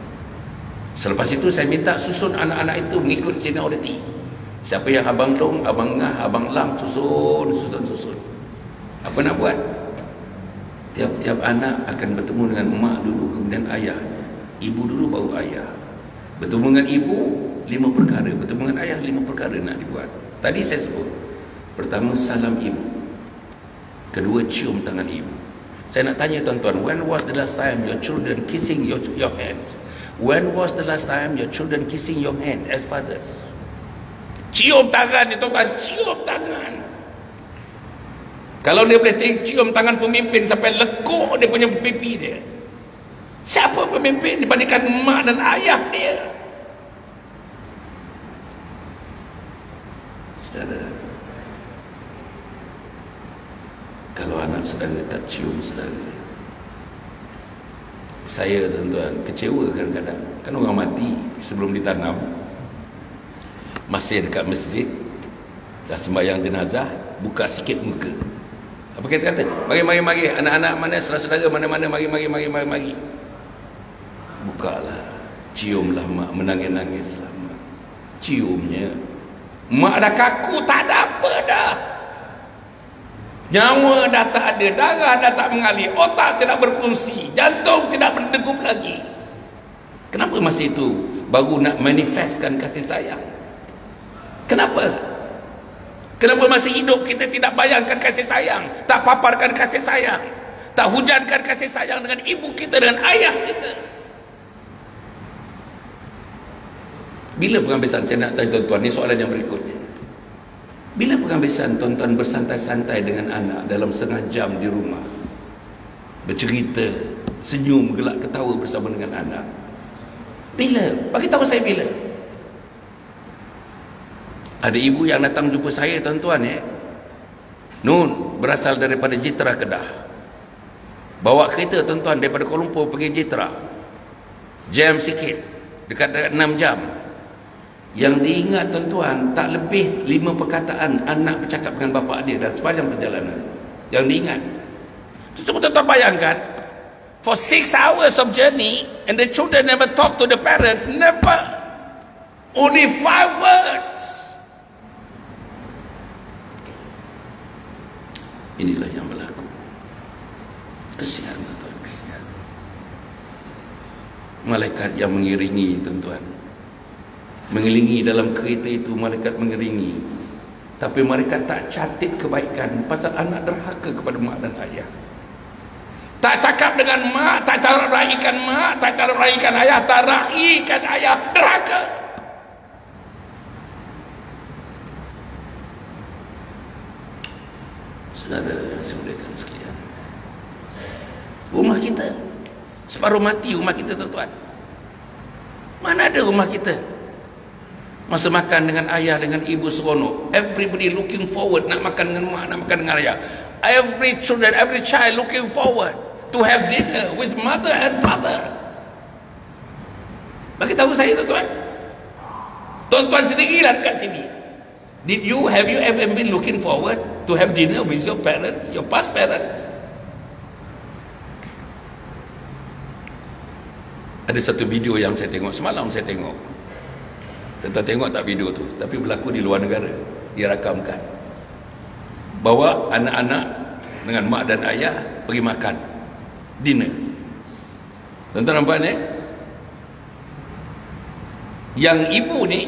Selepas itu saya minta susun anak-anak itu mengikut seniority. Siapa yang abang long, abang ngah, abang lam, susun. Apa nak buat? Tiap-tiap anak akan bertemu dengan mak dulu, kemudian ayah. Ibu dulu baru ayah. Bertemu dengan ibu 5 perkara, bertemu dengan ayah 5 perkara nak dibuat. Tadi saya sebut. Pertama, salam ibu. Kedua, cium tangan ibu. Saya nak tanya tuan-tuan, when was the last time your children kissing your hands? When was the last time your children kissing your hand as fathers? Cium tangan ni tuan-tuan, cium tangan. Kalau dia boleh cium tangan pemimpin sampai lekuk dia punya pipi dia, siapa pemimpin dibandingkan mak dan ayah dia? Saudara, kalau anak saudara tak cium saudara, saya tuan-tuan kecewa kadang-kadang. Kan orang mati sebelum ditanam, masih dekat masjid, dah sembahyang jenazah, buka sikit muka. Apa kita kata? Mari anak-anak mana, saudara-saudara mana-mana, mari. Bukalah, ciumlah mak, menangis-nangislah mak. Ciumnya. Mak dah kaku, tak ada apa dah. Nyawa dah tak ada, darah dah tak mengalir, otak tidak berfungsi, jantung tidak berdegup lagi. Kenapa masa itu baru nak manifestkan kasih sayang? Kenapa? Kenapa masih hidup kita tidak bayangkan kasih sayang, tak paparkan kasih sayang, tak hujankan kasih sayang dengan ibu kita, dengan ayah kita? Bila penghabisan, saya nak tanya tuan-tuan, ni soalan yang berikutnya. Bila penghabisan tuan-tuan bersantai-santai dengan anak dalam setengah jam di rumah, bercerita, senyum, gelak, ketawa bersama dengan anak? Bila? Bagi tahu saya bila. Ada ibu yang datang jumpa saya tuan-tuan Nun, berasal daripada Jitra Kedah. Bawa kereta tuan-tuan daripada Kuala Lumpur pergi Jitra. Jam sikit, dekat 6 jam. Yang diingat tuan-tuan tak lebih 5 perkataan anak bercakap dengan bapa dia dalam sepanjang perjalanan. Yang diingat. Tuan-tuan bayangkan, for 6 hours of journey and the children never talk to the parents, never. Only 5 words. Inilah yang berlaku. Kesian tuan-tuan, kesian. Malaikat yang mengiringi tuan-tuan, mengelilingi dalam kereta itu, malaikat mengiringi. Tapi mereka tak catat kebaikan pasal anak derhaka kepada mak dan ayah. Tak cakap dengan mak, tak cara raikan mak, tak cara raikan ayah, tak raikan ayah, derhaka. Saudara yang saya muliakan sekalian, rumah kita separuh mati, rumah kita tuan-tuan. Mana ada rumah kita masa makan dengan ayah, dengan ibu seronok, everybody looking forward nak makan dengan mak, nak makan dengan ayah. Every child looking forward to have dinner with mother and father. Bagi tahu saya tuan-tuan, tuan-tuan sendirilah dekat sini. Have you ever been looking forward to have dinner with your parents, your past parents? Ada satu video yang saya tengok semalam, saya tengok. Tuan-tuan tengok tak video tu? Tapi berlaku di luar negara, dirakamkan. Bawa anak-anak dengan mak dan ayah pergi makan dinner. Tuan-tuan nampak ni? Yang ibu ni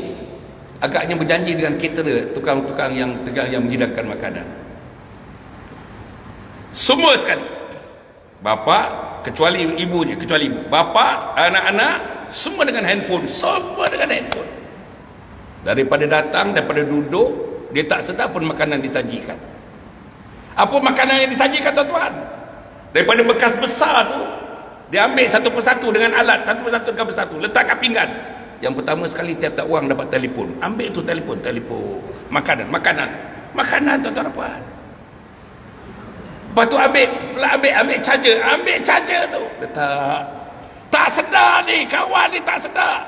agaknya berjanji dengan caterer, tukang yang menghidangkan makanan. Semua sekali. Bapa, kecuali ibunya, kecuali ibu. Bapa, anak-anak, semua dengan handphone. Semua dengan handphone. Daripada datang, daripada duduk, dia tak sedar pun makanan disajikan. Apa makanan yang disajikan, tuan-tuan? Daripada bekas besar tu, dia ambil satu persatu dengan alat, satu persatu dengan persatu, letak kat pinggan. Yang pertama sekali, tiap-tiap orang dapat telefon. Ambil tu telefon. Makanan, tuan-tuan dan puan. Lepas tu ambil charger tu. Letak. Tak sedar ni, kawan ni tak sedar.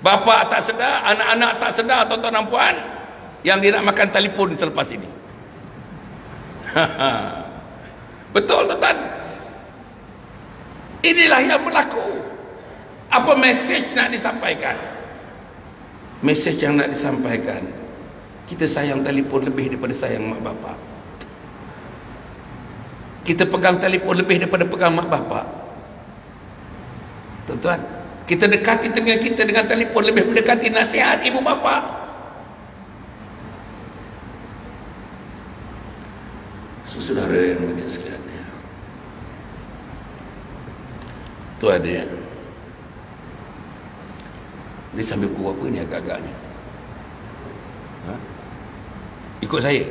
Bapa tak sedar, anak-anak tak sedar, tuan-tuan dan puan, yang dia nak makan telefon selepas ini. Betul, tuan-tuan? Inilah yang berlaku. Apa mesej nak disampaikan? Mesej yang nak disampaikan, kita sayang telefon lebih daripada sayang mak bapak. Kita pegang telefon lebih daripada pegang mak bapak. Tuan-tuan, kita dekati telinga kita dengan telefon lebih mendekati nasihat ibu bapa. Saudara yang berhati sekalian, tu ada dia sambil pukul apa ni agak-agaknya, ikut saya.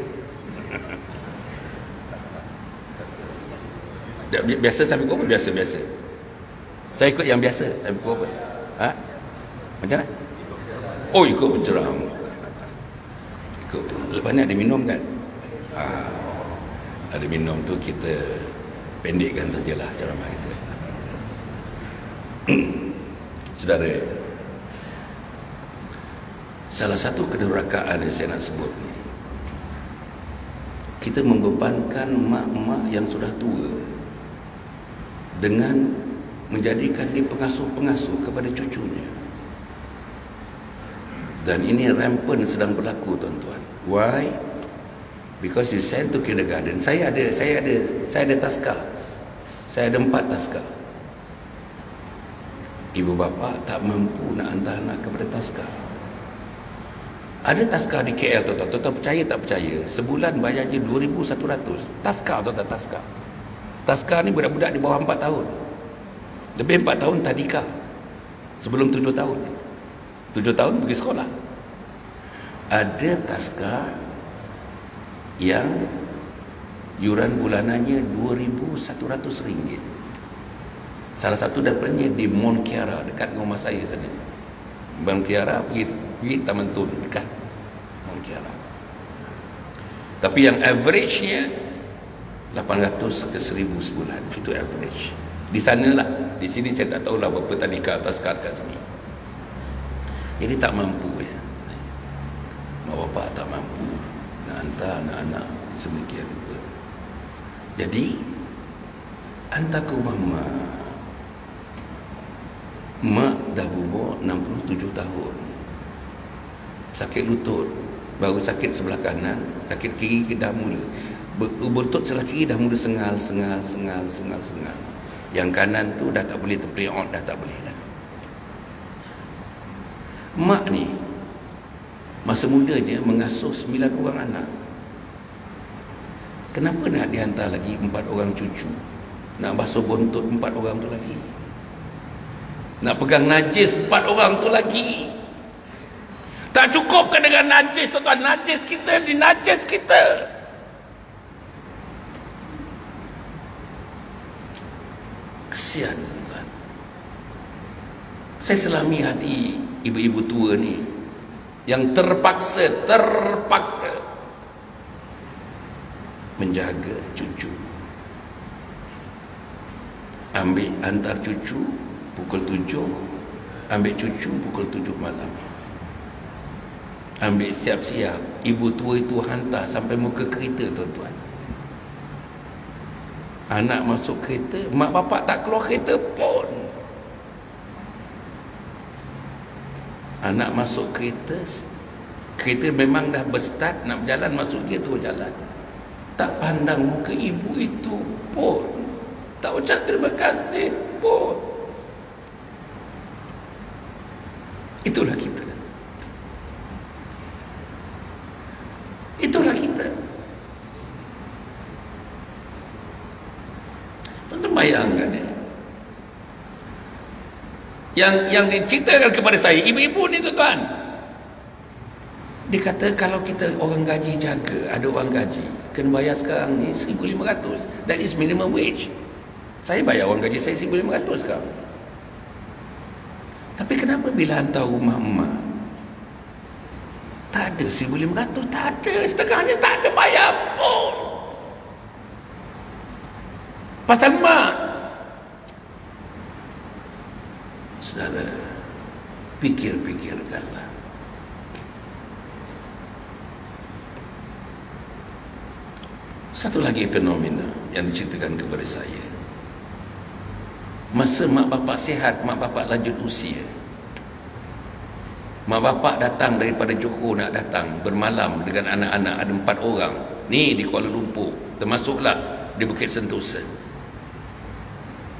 Biasa sambil pukul apa? Biasa. Saya ikut yang biasa. Sambil pukul apa? Macam mana? Oh, ikut penceramah. Lepas ni ada minum kan? Ada minum tu kita pendekkan sajalah ceramah kita. Saudara, salah satu kedurhakaan yang saya nak sebut ni, kita membebankan mak-mak yang sudah tua dengan menjadikan dia pengasuh-pengasuh kepada cucunya. Dan ini rampant sedang berlaku, tuan-tuan. Why? Because you send to kindergarten. Saya ada taska. Saya ada 4 taska. Ibu bapa tak mampu nak hantar anak kepada taska. Ada taska di KL, tuan-tuan. Tuan-tuan percaya tak percaya, sebulan bayar je 2,100. Taska, tuan-tuan, taska. Taska ni budak-budak di bawah 4 tahun. Lebih 4 tahun tadika. Sebelum 7 tahun. 7 tahun pergi sekolah. Ada taska yang yuran bulanannya RM2,100. Salah satu daripadanya di Mont Kiara, dekat rumah saya sendiri. Mont Kiara pergi Taman Tun, dekat Mont Kiara. Tapi yang average-nya 800 ke 1,000 sebulan. Itu average. Di sanalah. Di sini saya tak tahulah berapa tadika taska kat sini. Jadi tak mampu ya. Mak bapak tak mampu nak hantar anak-anak sedemikian rupa. Jadi hantar ke rumah mak dah berumur 67 tahun. Sakit lutut, baru sakit sebelah kanan, sakit kiri dah mula. Lutut sebelah kiri dah mula sengal. Yang kanan tu dah tak boleh terpeleot, dah tak boleh dah. Mak ni masa mudanya mengasuh 9 orang anak. Kenapa nak dihantar lagi 4 orang cucu? Nak basuh bontot 4 orang tu lagi? Nak pegang najis 4 orang tu lagi? Tak cukupkan dengan najis, tuan-tuan? Najis kita ni, najis kita. Kesian, tuan-tuan. Saya selami hati ibu-ibu tua ni yang terpaksa menjaga cucu. Ambil hantar cucu pukul 7, ambil cucu pukul 7 malam. Ambil siap-siap. Ibu tua itu hantar sampai muka kereta, tuan-tuan. Anak masuk kereta, mak bapak tak keluar kereta pun. Anak masuk kereta, kereta memang dah berstart nak berjalan, masuk dia tu jalan. Tak pandang muka ibu itu pun. Tak ucap terima kasih pun. Itulah kita. Itulah kita. bayangkan ya. Yang diceritakan kepada saya, ibu-ibu ni tuan-tuan, dia kata kalau kita orang gaji jaga, ada orang gaji, kena bayar sekarang ni 1,500. That is minimum wage. Saya bayar orang gaji saya 1,500 sekarang. Tapi kenapa bila hantar rumah emak, tak ada 1,500, tak ada, setengahnya tak ada bayar pun. Pasal mak. Saudara, fikirkanlah. Satu lagi fenomena yang diceritakan kepada saya. Masa mak bapak sihat, mak bapak lanjut usia, mak bapak datang daripada Johor nak datang bermalam dengan anak-anak, ada 4 orang ni di Kuala Lumpur, termasuklah di Bukit Sentosa,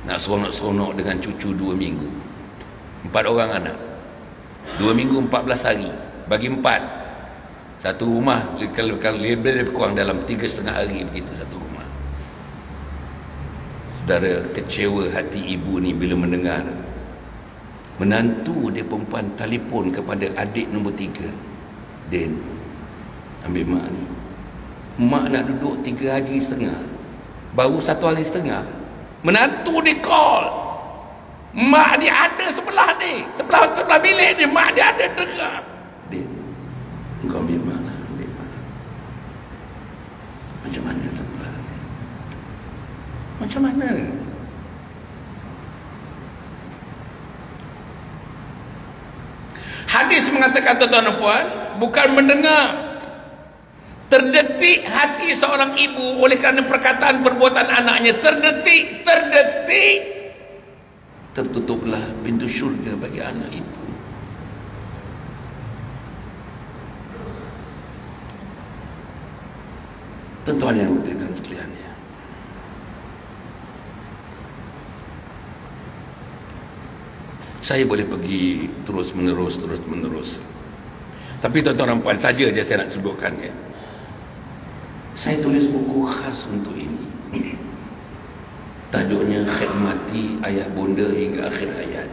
nak seronok-seronok dengan cucu 2 minggu. 4 orang anak, 2 minggu 14 hari, bagi 4, satu rumah kalau lebih kurang dalam 3,5 hari begitu satu rumah. Saudara, kecewa hati ibu ni bila mendengar menantu dia perempuan telefon kepada adik nombor 3, Din, ambil mak ni, mak nak duduk 3 hari setengah, baru 1 hari setengah menantu dia call, mak dia ada sebelah ni, sebelah bilik ni, mak dia ada dengar. Din, engkau ambil mak lah, ambil mak. Macam mana tuan-tuan? Macam mana? Hadis mengatakan, tuan-tuan dan puan, bukan mendengar, terdetik hati seorang ibu oleh kerana perkataan perbuatan anaknya. Terdetik, tertutuplah pintu syurga bagi anak itu. Tuan-tuan yang berkaitan sekaliannya, saya boleh pergi terus menerus, tapi tuan-tuan dan puan saja je saya nak sebutkan ya. Saya tulis buku khas untuk ini. Tajuknya Khidmati Ayah Bonda Hingga Akhir Hayat.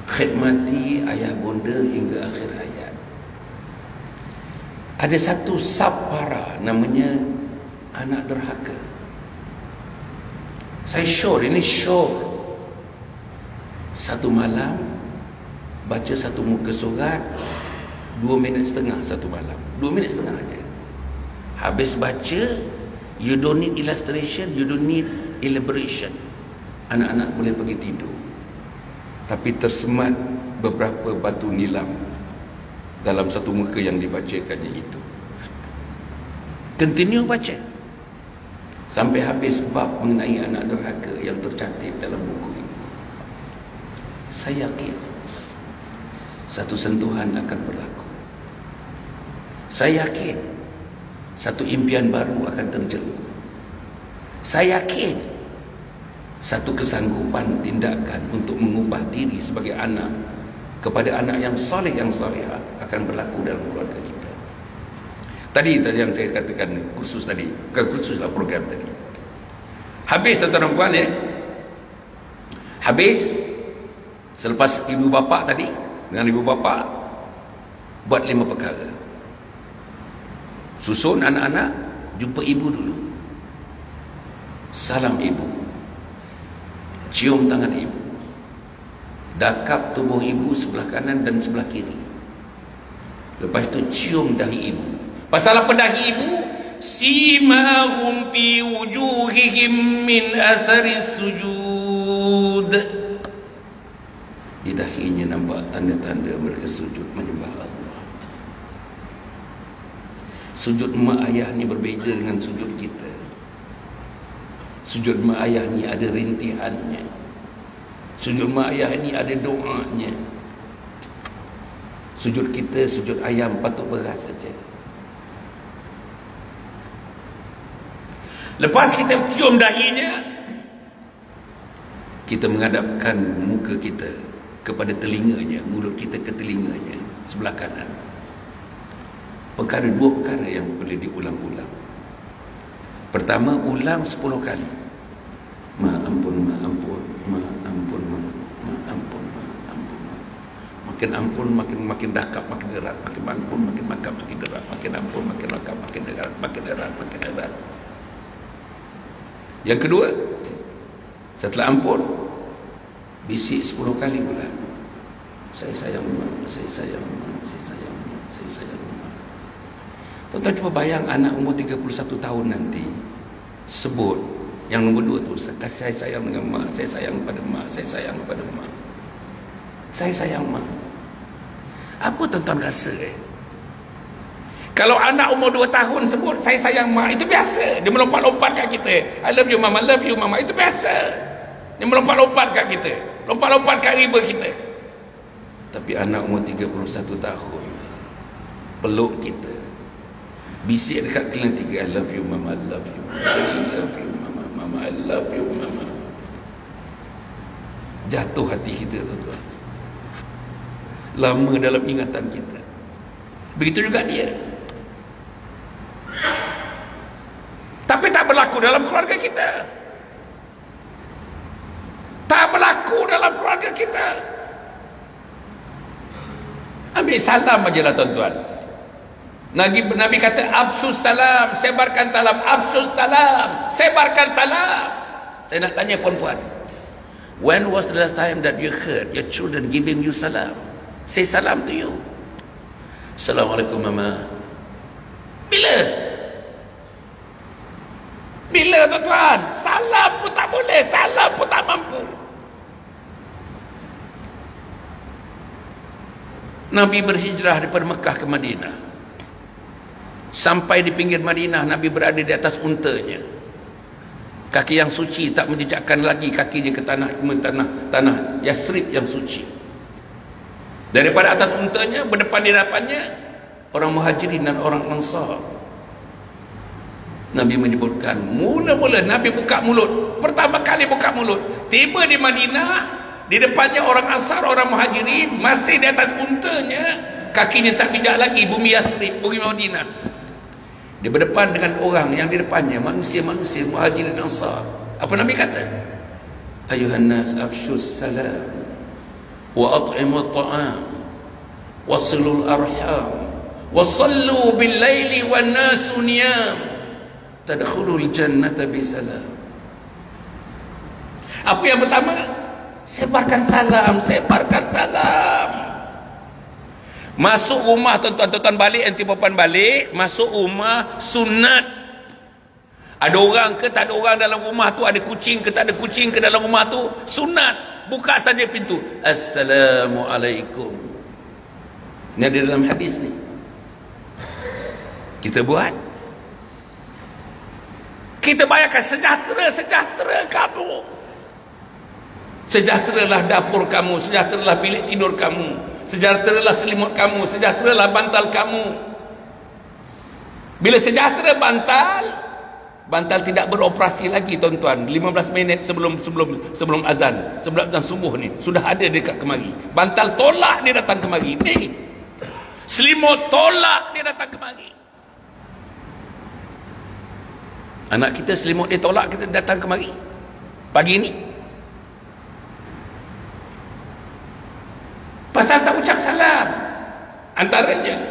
Khidmati Ayah Bonda Hingga Akhir Hayat. Ada satu subpara namanya anak derhaka. Saya ini sure. Satu malam baca satu muka surat 2 minit setengah satu malam. 2 minit setengah aja. Habis baca, you don't need illustration, you don't need elaboration. Anak-anak boleh pergi tidur. Tapi tersemat beberapa batu nilam dalam satu muka yang dibacakannya itu. Continue baca sampai habis bab mengenai anak derhaka yang tercantik dalam buku ini. Saya yakin satu sentuhan akan berlaku. Saya yakin satu impian baru akan terjeruh. Saya yakin satu kesanggupan tindakan untuk mengubah diri sebagai anak kepada anak yang soleh, yang salihah akan berlaku dalam keluarga kita. Tadi yang saya katakan khusus tadi, bukan khususlah program tadi. Habis tuan-tuan dan puan ya. Habis selepas ibu bapa tadi dengan ibu bapa buat 5 perkara. Susun anak-anak, jumpa ibu dulu, salam ibu, cium tangan ibu, dakap tubuh ibu sebelah kanan dan sebelah kiri. Lepas itu cium dahi ibu. Pasal apa dahi ibu? Simahum fi wujuhihim min athari sujud. Di dahinya nampak tanda-tanda mereka sujud menyembah Allah. Sujud mak ayah ni berbeza dengan sujud kita. Sujud mak ayah ni ada rintihannya. Sujud mak ayah ni ada doanya. Sujud kita, sujud ayam patut beras saja. Lepas kita cium dahinya, kita menghadapkan muka kita kepada telinganya, mulut kita ke telinganya sebelah kanan. 2 perkara yang boleh diulang-ulang. Pertama, ulang 10 kali. Ma ampun, ma ampun, ma ampun, ma ampun, ma ampun. Makin ampun, makin dakap, makin erat, makin ampun, makin dakap, makin erat, makin ampun, makin dakap, makin erat, makin erat, makin erat. Yang kedua, setelah ampun, bisik 10 kali pula. Saya sayang mak, saya sayang mak, saya sayang mak, saya sayang mak. Tuan-tuan cuba bayang anak umur 31 tahun nanti sebut yang nombor 2 tu, saya sayang dengan mak, saya sayang pada mak, saya sayang pada mak, saya sayang mak. Apa tuan-tuan rasa Kalau anak umur 2 tahun sebut saya sayang mak, itu biasa. Dia melompat-lompat kat kita. I love you mama, love you mama. Itu biasa. Dia melompat-lompat kat kita. Lompat-lompat kat riba kita. Tapi anak umur 31 tahun peluk kita, bisik dekat telinga kita, I love you mama, I love you mama, I love you mama, mama, I love you mama. Jatuh hati kita tuan-tuan. Lama dalam ingatan kita. Begitu juga dia. Tapi tak berlaku dalam keluarga kita. Tak berlaku dalam keluarga kita. Ambil salam aja lah tuan-tuan. Nabi kata afsus salam, sebarkan salam, afsus salam, sebarkan salam. Saya nak tanya puan-puan, when was the last time that you heard your children giving you salam? Say salam to you. Assalamualaikum mama. Bila? Bila tuan-tuan? Salam pun tak boleh, salam pun tak mampu. Nabi berhijrah daripada Mekah ke Madinah. Sampai di pinggir Madinah, Nabi berada di atas untanya. Kaki yang suci, tak menjejakkan lagi kakinya ke tanah Yasrib yang suci. Daripada atas untanya, berdepan di hadapannya orang Muhajirin dan orang Ansar. Nabi menyebutkan, mula-mula Nabi buka mulut, pertama kali buka mulut, tiba di Madinah, di depannya orang Ansar, orang Muhajirin, masih di atas untanya, kakinya tak pijak lagi bumi Yasrib, bumi Madinah. Dia berdepan dengan orang yang di depannya, manusia-manusia Muhajirin dan Ansar. Apa Nabi kata? Ayuhan nas afshus salam wa at'imut ta'am wasilul arham wasallu bil laili wan nasu niyam tadkhulul jannata bisalam. Apa yang pertama? Sebarkan salam, sebarkan salam. Masuk rumah tuan-tuan balik, anti perempuan balik, masuk rumah sunat. Ada orang ke tak ada orang dalam rumah tu, ada kucing ke tak ada kucing ke dalam rumah tu, sunat. Buka saja pintu. Assalamualaikum. Ini ada dalam hadis ni. Kita buat. Kita bayangkan sejahtera kamu. Sejahteralah dapur kamu, sejahteralah bilik tidur kamu, sejahteralah selimut kamu, sejahteralah bantal kamu. Bila sejahtera bantal tidak beroperasi lagi tuan-tuan. 15 minit sebelum azan, sebelum azan subuh ni sudah ada dekat kemari. Bantal tolak dia datang kemari. Ni selimut tolak dia datang kemari. Anak kita selimut dia tolak, kita datang kemari pagi ni. Pasal tak ucap salam antaranya.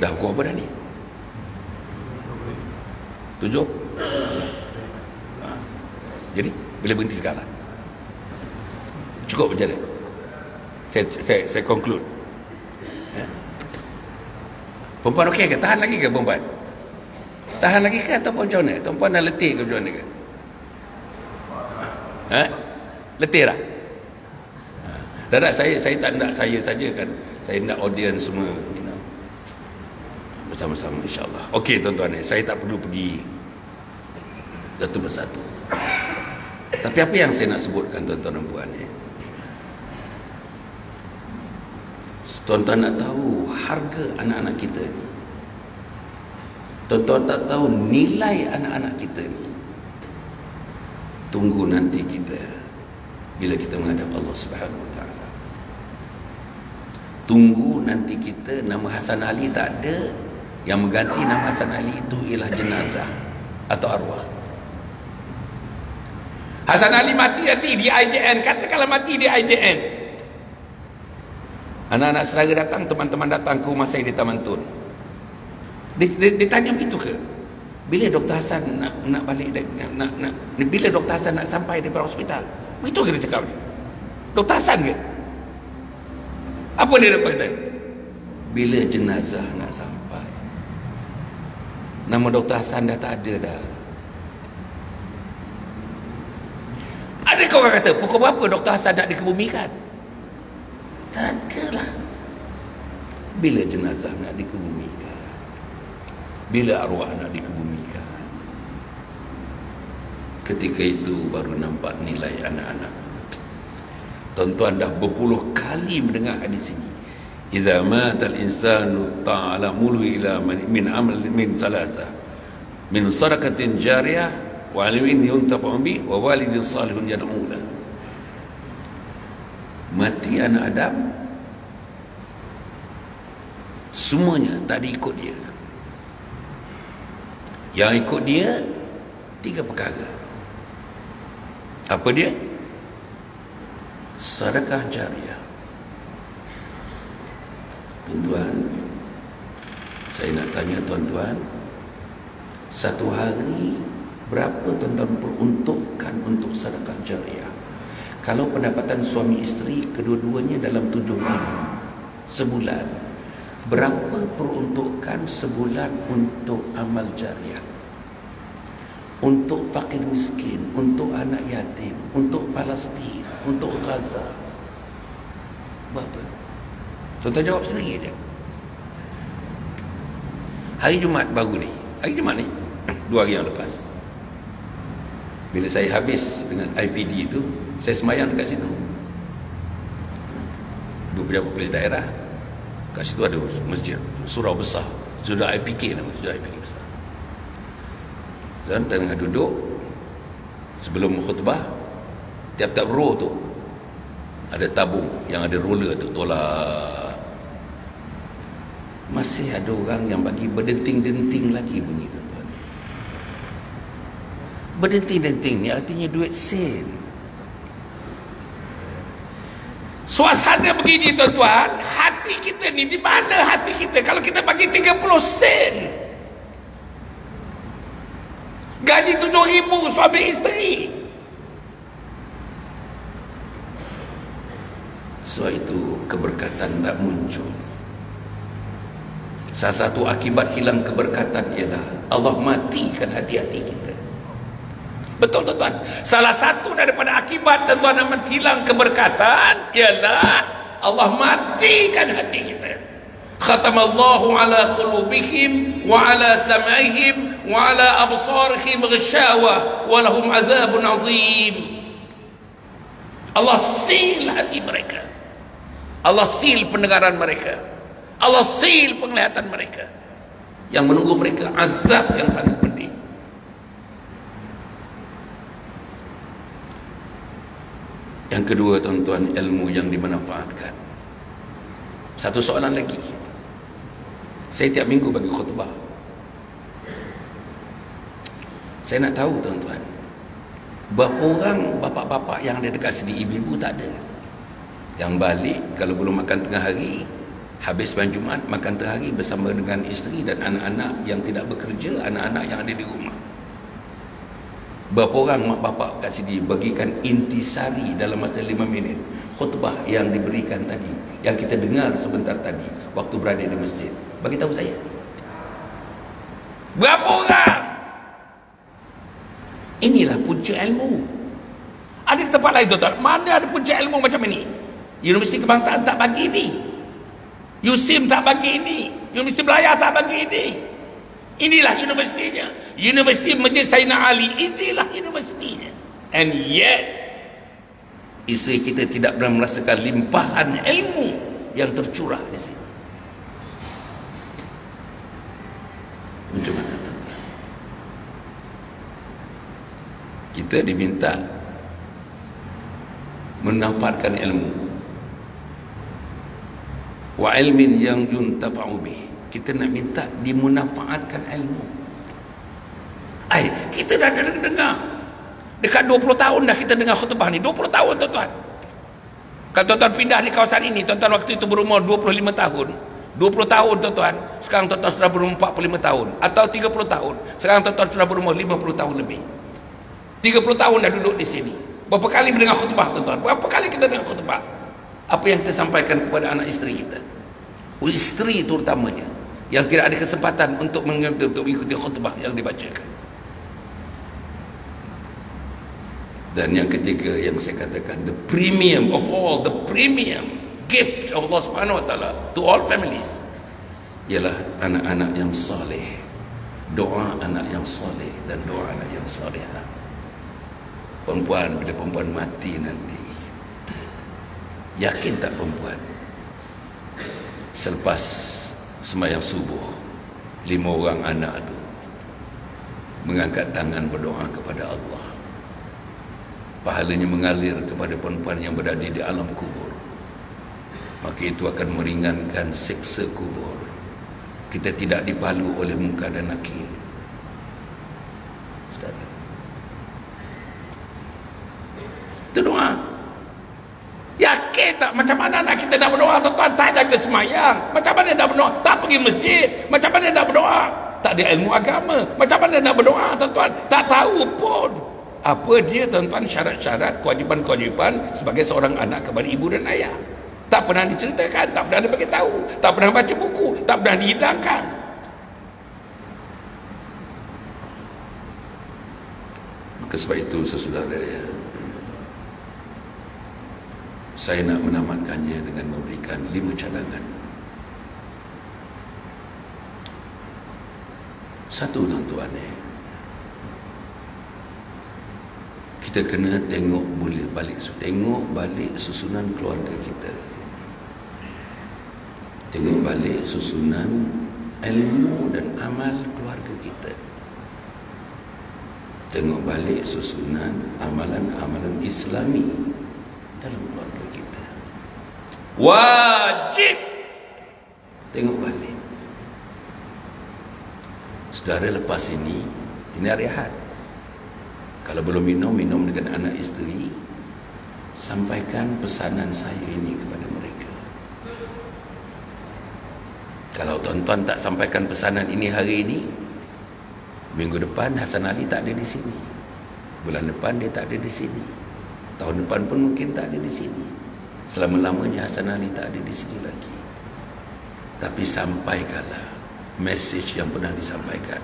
Dah pukul apa dah ni? 7. Jadi bila berhenti sekarang? Cukup macam mana? Saya conclude. Ya? Perempuan okey ke? Tahan lagi ke perempuan? Tahan lagi ke ataupun macam mana? Perempuan dah letih ke macam mana ke? Letih dah? Tak, saya tak nak saya saja kan. Saya nak audience semua, you know, bersama-sama insyaAllah. Okey tuan-tuan, saya tak perlu pergi satu persatu. Tapi apa yang saya nak sebutkan tuan-tuan dan puan ni, tuan-tuan nak tahu harga anak-anak kita ni. Tuan-tuan tak tahu nilai anak-anak kita ni. Tunggu nanti kita bila kita menghadap Allah Subhanahu Wa Taala. Tunggu nanti kita, nama Hasan Ali tak ada, Yang mengganti nama Hasan Ali itu ialah jenazah atau arwah. Hasan Ali mati di IJN. Katakanlah mati di IJN. Anak-anak saudara datang, teman-teman datang ke rumah saya di Taman Tun. Ditanya begitu ke? Bila Dr. Hasan nak balik, bila Dr. Hasan nak sampai daripada hospital? Begitu ke dia cakap ni? Dr. Hasan ke? Apa dia dapat kata? Bila jenazah nak sampai. Nama Dr. Hasan dah tak ada dah. Adakah orang kata pukul berapa Dr. Hasan nak dikebumikan? Tak ada lah. Bila jenazah nak dikebumikan? Bila arwah nak dikebumikan? Ketika itu baru nampak nilai anak-anak. Tuan-tuan dah berpuluh kali mendengar hadis ini. Idza matal insanu ta'ala mulu ila min amal min thalatha. Min sadaqatin jariyah wa ilmin yuntafa'u bi wa walidin salihun yad'u lahu. Mati anak Adam, semuanya tak diikut dia. Yang ikut dia 3 perkara. Apa dia? Sedekah jariah. Tuan-tuan, saya nak tanya tuan-tuan, satu hari berapa tuan-tuan peruntukkan untuk sedekah jariah? Kalau pendapatan suami isteri kedua-duanya dalam 7,000 sebulan, berapa peruntukan sebulan untuk amal jariah? Untuk fakir miskin, untuk anak yatim, untuk Palestin, untuk Gaza. Berapa? Tuan-tuan jawab sendiri je. Hari Jumaat baru ni, hari Jumaat ni 2 hari yang lepas, bila saya habis dengan IPD itu, saya semayang dekat situ. Ibu pejabat polis daerah, kat situ ada masjid, surau besar, sudah IPK nama, sudah IPK besar. Dan tengah duduk sebelum khutbah, tiap-tiap row tu ada tabung yang ada roller tu tolak. Masih ada orang yang bagi berdenting-denting lagi bunyi, tuan-tuan. Berdenting-denting ni artinya duit sen. Suasana begini, tuan-tuan, hati kita ni, di mana hati kita kalau kita bagi 30 sen? Gaji 7,000 suami isteri. Sebab itu keberkatan tak muncul. Salah satu akibat hilang keberkatan ialah Allah matikan hati-hati kita. Betul, tuan-tuan. Salah satu daripada akibat tuan-tuan amat hilang keberkatan ialah Allah matikan hati kita. Khatamallahu ala qulubihim wa ala sam'ihim wa ala absarihim ghishawah wa lahum azabun azim. Allah seal hati mereka. Allah seal pendengaran mereka. Allah seal penglihatan mereka. Yang menunggu mereka azab yang sangat pedih. Yang kedua, tuan-tuan, ilmu yang dimanfaatkan. Satu soalan lagi. Saya tiap minggu bagi khutbah. Saya nak tahu, tuan-tuan, berapa orang bapak-bapak yang ada dekat sini, ibu-ibu tak ada. Yang balik kalau belum makan tengah hari, habis malam Jumaat makan tengah hari bersama dengan isteri dan anak-anak yang tidak bekerja, anak-anak yang ada di rumah. Berapa orang mak bapak kat sini bagikan intisari dalam masa 5 minit khutbah yang diberikan tadi, yang kita dengar sebentar tadi waktu berada di masjid? Bagi tahu saya. Berapa orang? Inilah punca ilmu. Ada tempat lain, tuan-tuan, mana ada punca ilmu macam ini? Universiti Kebangsaan tak bagi ini. USIM tak bagi ini. Universiti Belayar tak bagi ini. Inilah universitinya. Universiti Masjid Sayyidina Ali, inilah universitinya. And yet isteri kita tidak pernah merasakan limpahan ilmu yang tercurah di sini. Macam mana, tuan-tuan? Kita diminta menampakkan ilmu wa ilmin yang yuntafa'u bih, Kita nak minta dimunafaatkan ilmu. Kita dah dengar. Dekat 20 tahun dah kita dengar khutbah ni. 20 tahun tuan-tuan. Kalau tuan-tuan pindah di kawasan ini, tuan-tuan waktu itu berumur 25 tahun. 20 tahun tuan-tuan. Sekarang tuan-tuan sudah berumur 45 tahun. Atau 30 tahun. Sekarang tuan-tuan sudah berumur 50 tahun lebih. 30 tahun dah duduk di sini. Berapa kali mendengar khutbah tuan-tuan? Berapa kali kita dengar khutbah? Apa yang kita sampaikan kepada anak isteri kita? Isteri terutamanya. Yang tidak ada kesempatan untuk mengikuti khutbah yang dibacakan. Dan yang ketiga yang saya katakan, the premium of all, the premium gift of Allah Subhanahu Wa Taala to all families ialah anak-anak yang soleh, doa anak yang soleh dan doa anak yang solehah. Perempuan, bila perempuan mati nanti, yakin tak perempuan selepas sembahyang subuh 5 orang anak tu mengangkat tangan berdoa kepada Allah, pahalanya mengalir kepada perempuan yang berada di alam kubur, maka itu akan meringankan siksa kubur. Kita tidak dipalu oleh muka dan nakir. Saudara, itu doa. Yakin tak macam mana nak kita nak berdoa tuan-tuan? Tak jaga semayang, macam mana nak berdoa? Tak pergi masjid, macam mana nak berdoa? Tak ada ilmu agama, macam mana nak berdoa tuan-tuan? Tak tahu pun apa dia tuan-tuan syarat-syarat, kewajipan-kewajipan sebagai seorang anak kepada ibu dan ayah. Tak pernah diceritakan, tak pernah dibagi tahu, tak pernah baca buku, tak pernah dihidangkan. Maka sebab itu saudara, saya nak menamatkannya dengan memberikan 5 cadangan. Satu tuan-tuan, kita kena tengok balik susunan keluarga kita. Tengok balik susunan ilmu dan amal keluarga kita. Tengok balik susunan amalan-amalan Islami dalam keluarga kita. Wajib tengok balik. Saudara, lepas ini hari Ahad, kalau belum minum dengan anak isteri, sampaikan pesanan saya ini kepada mereka. Kalau tuan-tuan tak sampaikan pesanan ini hari ini, minggu depan Hasan Ali tak ada di sini, bulan depan dia tak ada di sini, tahun depan pun mungkin tak ada di sini, selama-lamanya Hasan Ali tak ada di sini lagi. Tapi sampaikanlah message yang pernah disampaikan,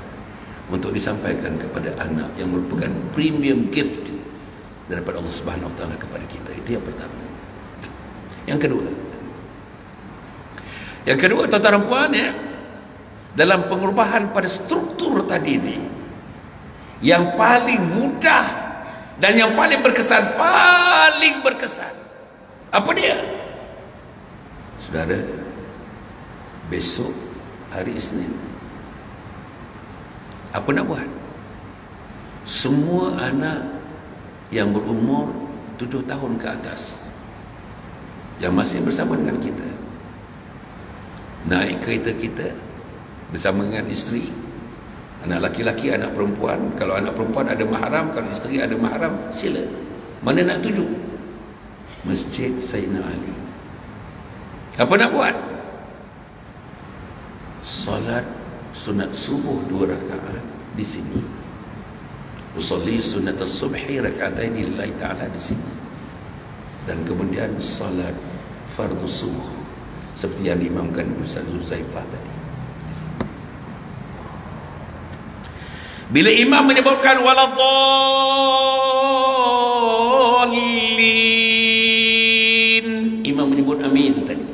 untuk disampaikan kepada anak yang merupakan premium gift daripada Allah Subhanahu Wa Taala kepada kita. Itu yang pertama. Yang kedua tuan-tuan dan puan, dalam pengurubahan pada struktur tadi ni, yang paling mudah dan yang paling berkesan, apa dia? Saudara, besok hari Isnin, apa nak buat? Semua anak yang berumur 7 tahun ke atas yang masih bersama dengan kita, naik kereta kita bersama dengan isteri, anak laki-laki, anak perempuan. Kalau anak perempuan ada mahram, kalau isteri ada mahram, sila. Mana nak tuju? Masjid Sayyidina Ali. Apa nak buat? Salat sunat subuh 2 rakaat di sini. Usolli sunat as-subhi rakaatain lillahi ta'ala di sini. Dan kemudian salat fardu subuh seperti yang diimamkan Ustaz Zuzaifah tadi. Bila imam menyebutkan waladhdallin, imam menyebut amin tadi,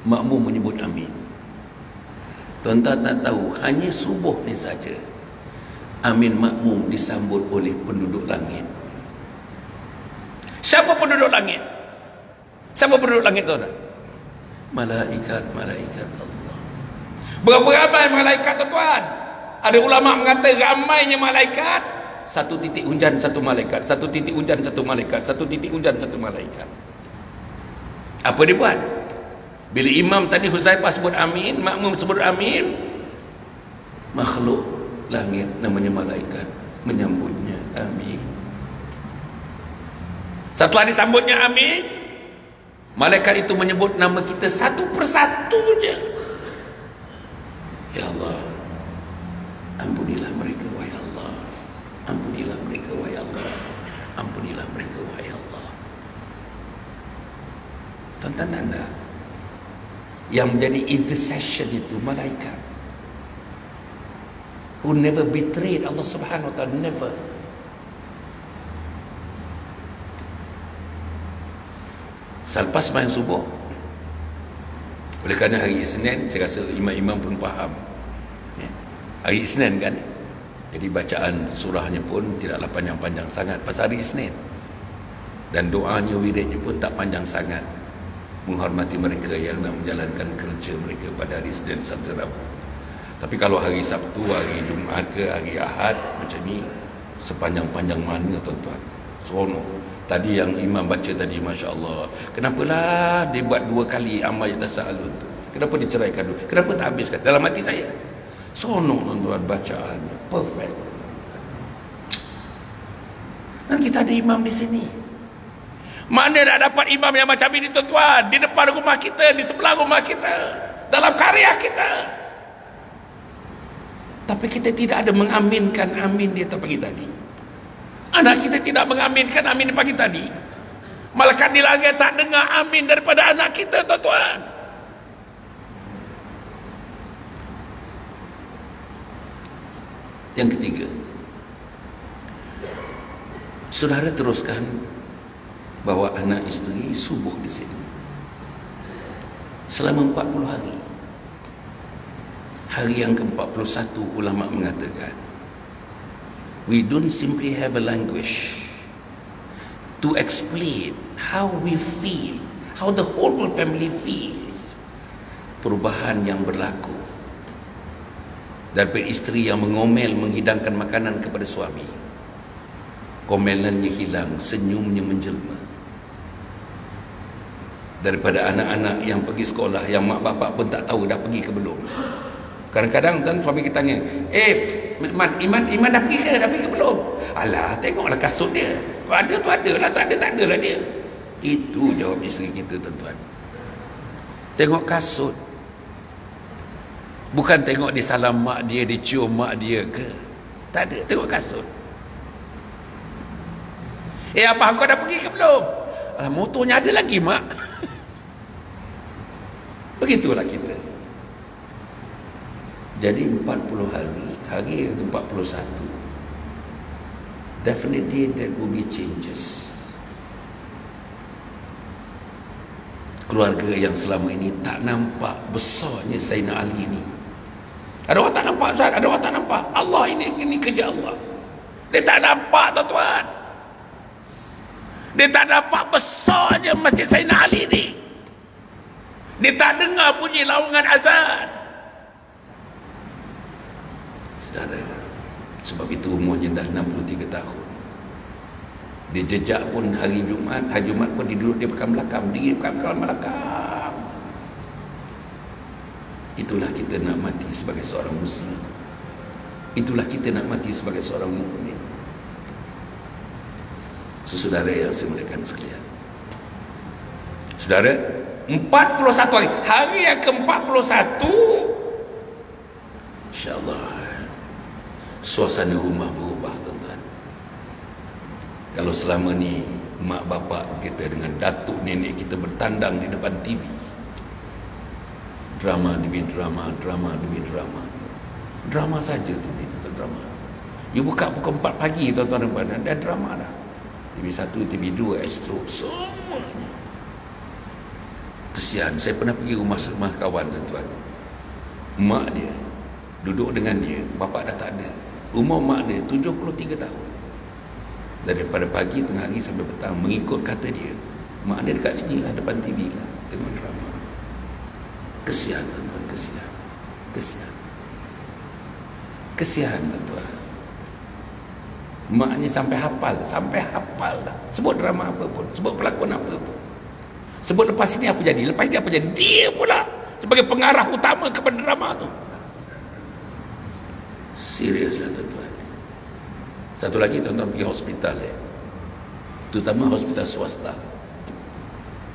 makmum menyebut amin. Tuan-tuan nak tahu, hanya subuh ni saja amin makmum disambut oleh penduduk langit. Siapa penduduk langit? Siapa penduduk langit tuan-tuan? Malaikat Allah. Berapa ramai malaikat tuan-tuan? Ada ulama mengata ramainya malaikat, 1 titik hujan 1 malaikat, 1 titik hujan 1 malaikat, 1 titik hujan 1 malaikat. Apa dia buat? Bila imam tadi Huzaifah sebut amin, makmum sebut amin, makhluk langit namanya malaikat menyambutnya amin. Setelah disambutnya amin, malaikat itu menyebut nama kita satu persatunya. Ya Allah, ampunilah mereka wahai Allah, ampunilah mereka wahai Allah, ampunilah mereka wahai Allah. Tuan-tuan tanda yang menjadi intercession itu malaikat who never betrayed Allah Subhanahu wa ta'ala, never. Selepas main subuh, oleh kerana hari Isnin, saya rasa imam-imam pun faham ya, hari Isnin kan, jadi bacaan surahnya pun tidaklah panjang-panjang sangat pasal hari Isnin, dan doanya, wiridnya pun tak panjang sangat, menghormati mereka yang nak menjalankan kerja mereka pada hari Isnin Sabtu Rabu. Tapi kalau hari Sabtu, hari Jumaat ke hari Ahad macam ni, sepanjang-panjang mana tuan-tuan, seronok. Tadi yang imam baca tadi, Masya Allah, kenapalah dia buat 2 kali amal yatasa'alun tu, kenapa diceraikan dulu, kenapa tak habiskan? Dalam hati saya seronok tuan-tuan, bacaannya perfect. Dan kita ada imam di sini. Mana nak dapat imam yang macam ini tuan-tuan? Di depan rumah kita, di sebelah rumah kita, dalam karya kita. Tapi kita tidak ada mengaminkan amin dia pagi tadi. Anak kita tidak mengaminkan amin pagi tadi. Malaikat di langit tak dengar amin daripada anak kita tuan-tuan. Yang ketiga, saudara teruskan bawa anak isteri subuh di sini selama 40 hari. Hari yang ke-41 ulama mengatakan, we don't simply have a language to explain how we feel, how the whole family feels. Perubahan yang berlaku daripada isteri yang mengomel menghidangkan makanan kepada suami, komelannya hilang, senyumnya menjelma. Daripada anak-anak yang pergi sekolah, yang mak bapak pun tak tahu dah pergi ke belum. Kadang-kadang tuan suami kita tanya, Iman dah pergi ke? Dah pergi ke belum? Alah, tengoklah kasut dia. Kalau ada tu ada lah, tak ada lah dia. Itu jawab isteri kita tuan-tuan. Tengok kasut. Bukan tengok dia salam mak dia, dia cium mak dia ke. Tak ada, tengok kasut. Abang kau dah pergi ke belum? Alah, motornya ada lagi mak. Begitulah kita. Jadi 40 hari, hari ke-41, definitely there will be changes. Keluarga yang selama ini tak nampak besarnya Sayyidina Ali ni. Ada orang tak nampak Ustaz, ada orang tak nampak. Allah ini kerja Allah. Dia tak nampak tuan-tuan. Dia tak nampak besarnya Masjid Sayyidina Ali ni. Dia tak dengar bunyi laungan azan. Saudara, sebab itu umurnya dah 63 tahun. Dia jejak pun hari Jumaat pun dia duduk di belakang, diri belakang. Itulah kita nak mati sebagai seorang Muslim. Itulah kita nak mati sebagai seorang mukmin. Saudara yang saya muliakan sekalian, saudara, 41 hari, hari yang ke-41, insya-Allah suasana rumah berubah tuan-tuan. Kalau selama ni mak bapak kita dengan datuk nenek kita bertandang di depan TV, drama demi drama, drama demi drama, drama saja tu, drama. You buka pukul 4 pagi tuan-tuan, dah drama dah. TV1, TV2, Astro, semuanya. Kesian. Saya pernah pergi rumah kawan tuan-tuan. Mak dia duduk dengan dia, bapak dah tak ada. Umur mak dia 73 tahun. Daripada pagi, tengah hari sampai petang, mengikut kata dia, mak dia dekat sini lah, depan TV lah, tengok drama. Kesian tuan-tuan, kesian. Kesian tuan-tuan. Maknya sampai hafal lah. Sebut drama apa pun, sebut pelakon apa pun. Sebut lepas ini apa jadi? Lepas ini apa jadi? Dia pula sebagai pengarah utama kepada drama tu. Serius lah tuan-tuan. Satu lagi tuan-tuan pergi hospital terutama hospital swasta.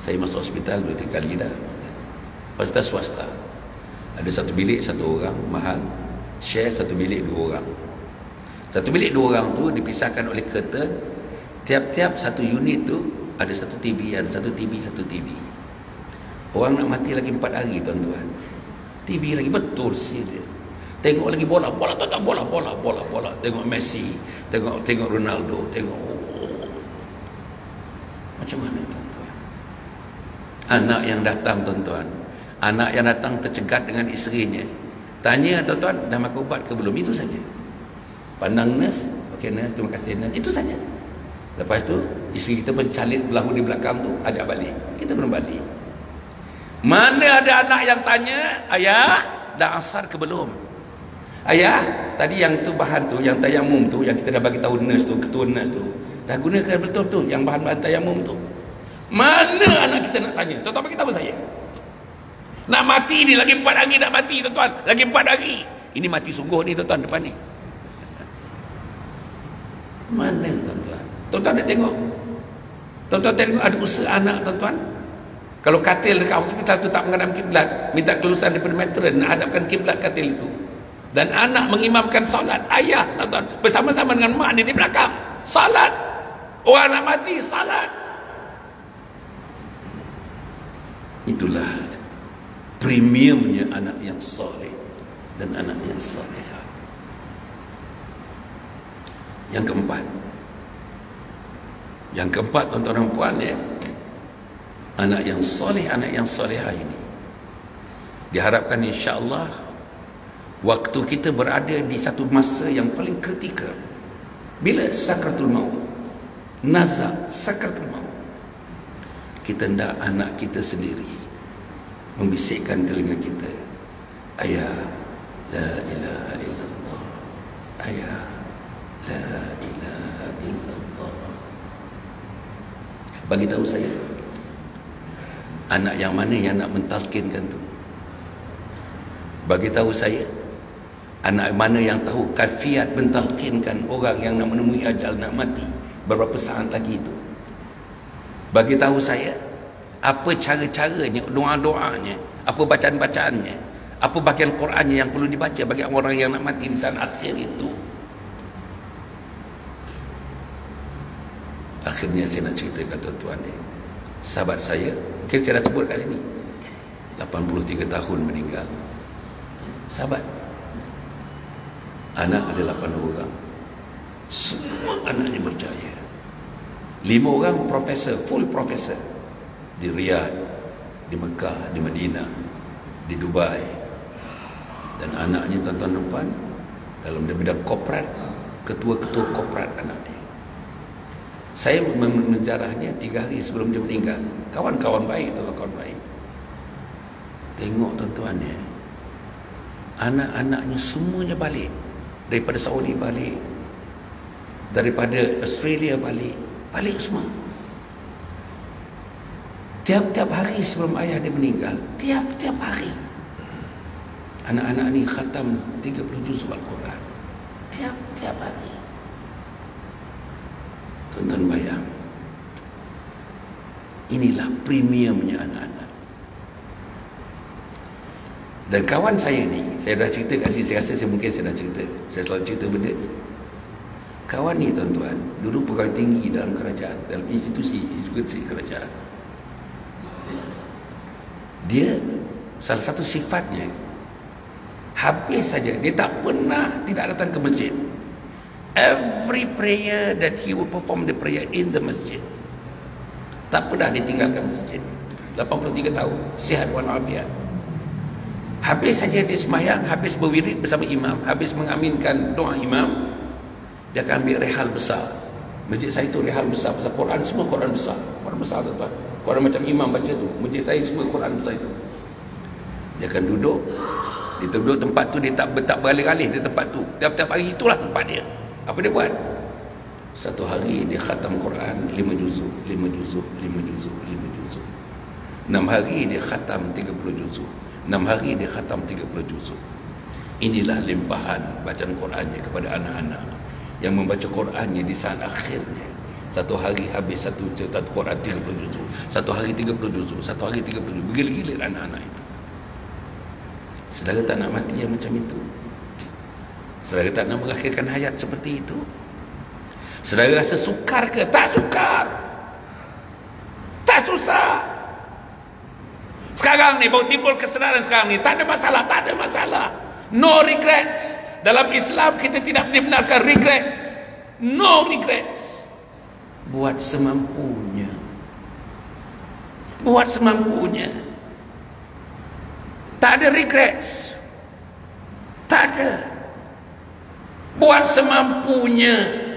Saya masuk hospital 2-3 kali dah. Hospital swasta ada satu bilik satu orang, mahal. Share satu bilik 2 orang. Satu bilik 2 orang tu dipisahkan oleh curtain. Tiap-tiap satu unit tu ada satu TV, ada satu TV, satu TV. Orang nak mati lagi 4 hari tuan-tuan. TV lagi betul serius. Tengok lagi bola tak bola. Tengok Messi, tengok Ronaldo, tengok macam mana tuan-tuan? Anak yang datang tuan-tuan, anak yang datang tercegat dengan isterinya. Tanya tuan-tuan, dah makan ubat ke belum? Itu saja. Pandang nurse, okey nurse, terima kasih nurse. Itu saja. Lepas tu isteri kita pencalit belahu di belakang tu, ajak balik. Kita belum balik. Mana ada anak yang tanya, ayah dah asar ke belum? Ayah, tadi yang tu bahan tu, yang tayamum tu, yang kita dah bagi tahu nurse tu, ketua nurse tu, dah gunakan betul tu, yang bahan-bahan tayamum tu. Mana anak kita nak tanya? Tuan-tuan bagi tahu saya. Nak mati ni, lagi 4 hari nak mati tuan-tuan. Lagi 4 hari. Ini mati sungguh ni tuan-tuan depan ni. Mana tuan-tuan? Tuan-tuan nak tengok? Tuan-tuan tengok ada usaha anak tuan-tuan. Kalau katil dekat hospital tu tak menghadap kiblat, minta kelulusan daripada matron nak hadapkan kiblat katil itu. Dan anak mengimamkan solat, ayah tuan-tuan bersama-sama dengan mak dia di belakang salat. Orang nak mati salat. Itulah premiumnya anak yang soleh dan anak yang solehah. Yang keempat tuan-tuan dan puan anak yang soleh, anak yang solehah ini diharapkan insya-Allah waktu kita berada di satu masa yang paling kritikal, bila sakratul maut, nazak sakratul maut, kita hendak anak kita sendiri membisikkan telinga kita, ayah la ilaha illallah, ayah la ilaha illallah. Bagi tahu saya anak yang mana yang nak mentalkinkan tu. Bagi tahu saya anak mana yang tahu kaifiat mentalkinkan orang yang nak menemui ajal, nak mati beberapa saat lagi itu. Bagi tahu saya apa cara-caranya, doa-doanya, apa bacaan-bacaannya, apa bagian Qurannya yang perlu dibaca bagi orang yang nak mati di saat akhir itu. Akhirnya saya nak ceritakan tuan-tuan ni, sahabat saya, mungkin saya dah sebut kat sini, 83 tahun meninggal. Sahabat, anak ada 8 orang, semua anaknya berjaya. 5 orang profesor, full profesor di Riyadh, di Mekah, di Madinah, di Dubai. Dan anaknya tuan-tuan dan puan dalam bidang korporat, ketua-ketua korporat anak dia. Saya menjarahnya 3 hari sebelum dia meninggal. Kawan-kawan baik, kawan baik. Tengok tuan-tuan ya, anak-anaknya semuanya balik. Daripada Saudi balik, daripada Australia balik semua. Tiap-tiap hari sebelum ayah dia meninggal, tiap-tiap hari anak-anak ni khatam 30 juz Al-Quran. Tiap-tiap hari. Tuan-tuan bayang, inilah premiumnya anak-anak. Dan kawan saya ni, saya dah cerita kat sini, saya rasa mungkin saya dah cerita, saya selalu cerita benda ni. Kawan ni tuan-tuan dulu pegawai tinggi dalam kerajaan, dalam institusi kerajaan. Dia salah satu sifatnya, habis saja dia tak pernah tidak datang ke masjid. Every prayer that he would perform the prayer in the masjid. Tak pernah ditinggalkan masjid. 83 tahun, sihat walafiat. Habis saja dia sembahyang, habis berwirid bersama imam, habis mengaminkan doa imam, dia akan ambil rehal besar. Masjid saya tu rehal besar, pasal Quran semua Quran besar. Quran besar tuan-tuan. Quran macam imam baca tu. Masjid saya semua Quran besar itu. Dia akan duduk, dia duduk tempat tu, dia tak beralih-alih di tempat tu. Tiap-tiap hari itulah tempat dia. Apa dia buat? Satu hari dia khatam Quran 5 juzuk, 5 juzuk, 5 juzuk, 5 juzuk. 6 hari dia khatam 30 juzuk. 6 hari dia khatam 30 juzuk. Inilah limpahan bacaan Qurannya kepada anak-anak yang membaca Qurannya di saat akhirnya. Satu hari habis satu Quran 30 juzuk. Satu hari 30 juzuk. Satu hari 30 juzuk. Bergila-gila anak-anak itu. Saudara tak nak mati yang macam itu? Saudara tak nak mengakhirkan hayat seperti itu? Saudara rasa sukar ke? Tak sukar. Tak susah. Sekarang ni baru timbul kesedaran sekarang ni. Tak ada masalah, tak ada masalah. No regrets. Dalam Islam kita tidak dibenarkan regrets. No regrets. Buat semampunya. Buat semampunya. Tak ada regrets. Tak ada. Buat semampunya.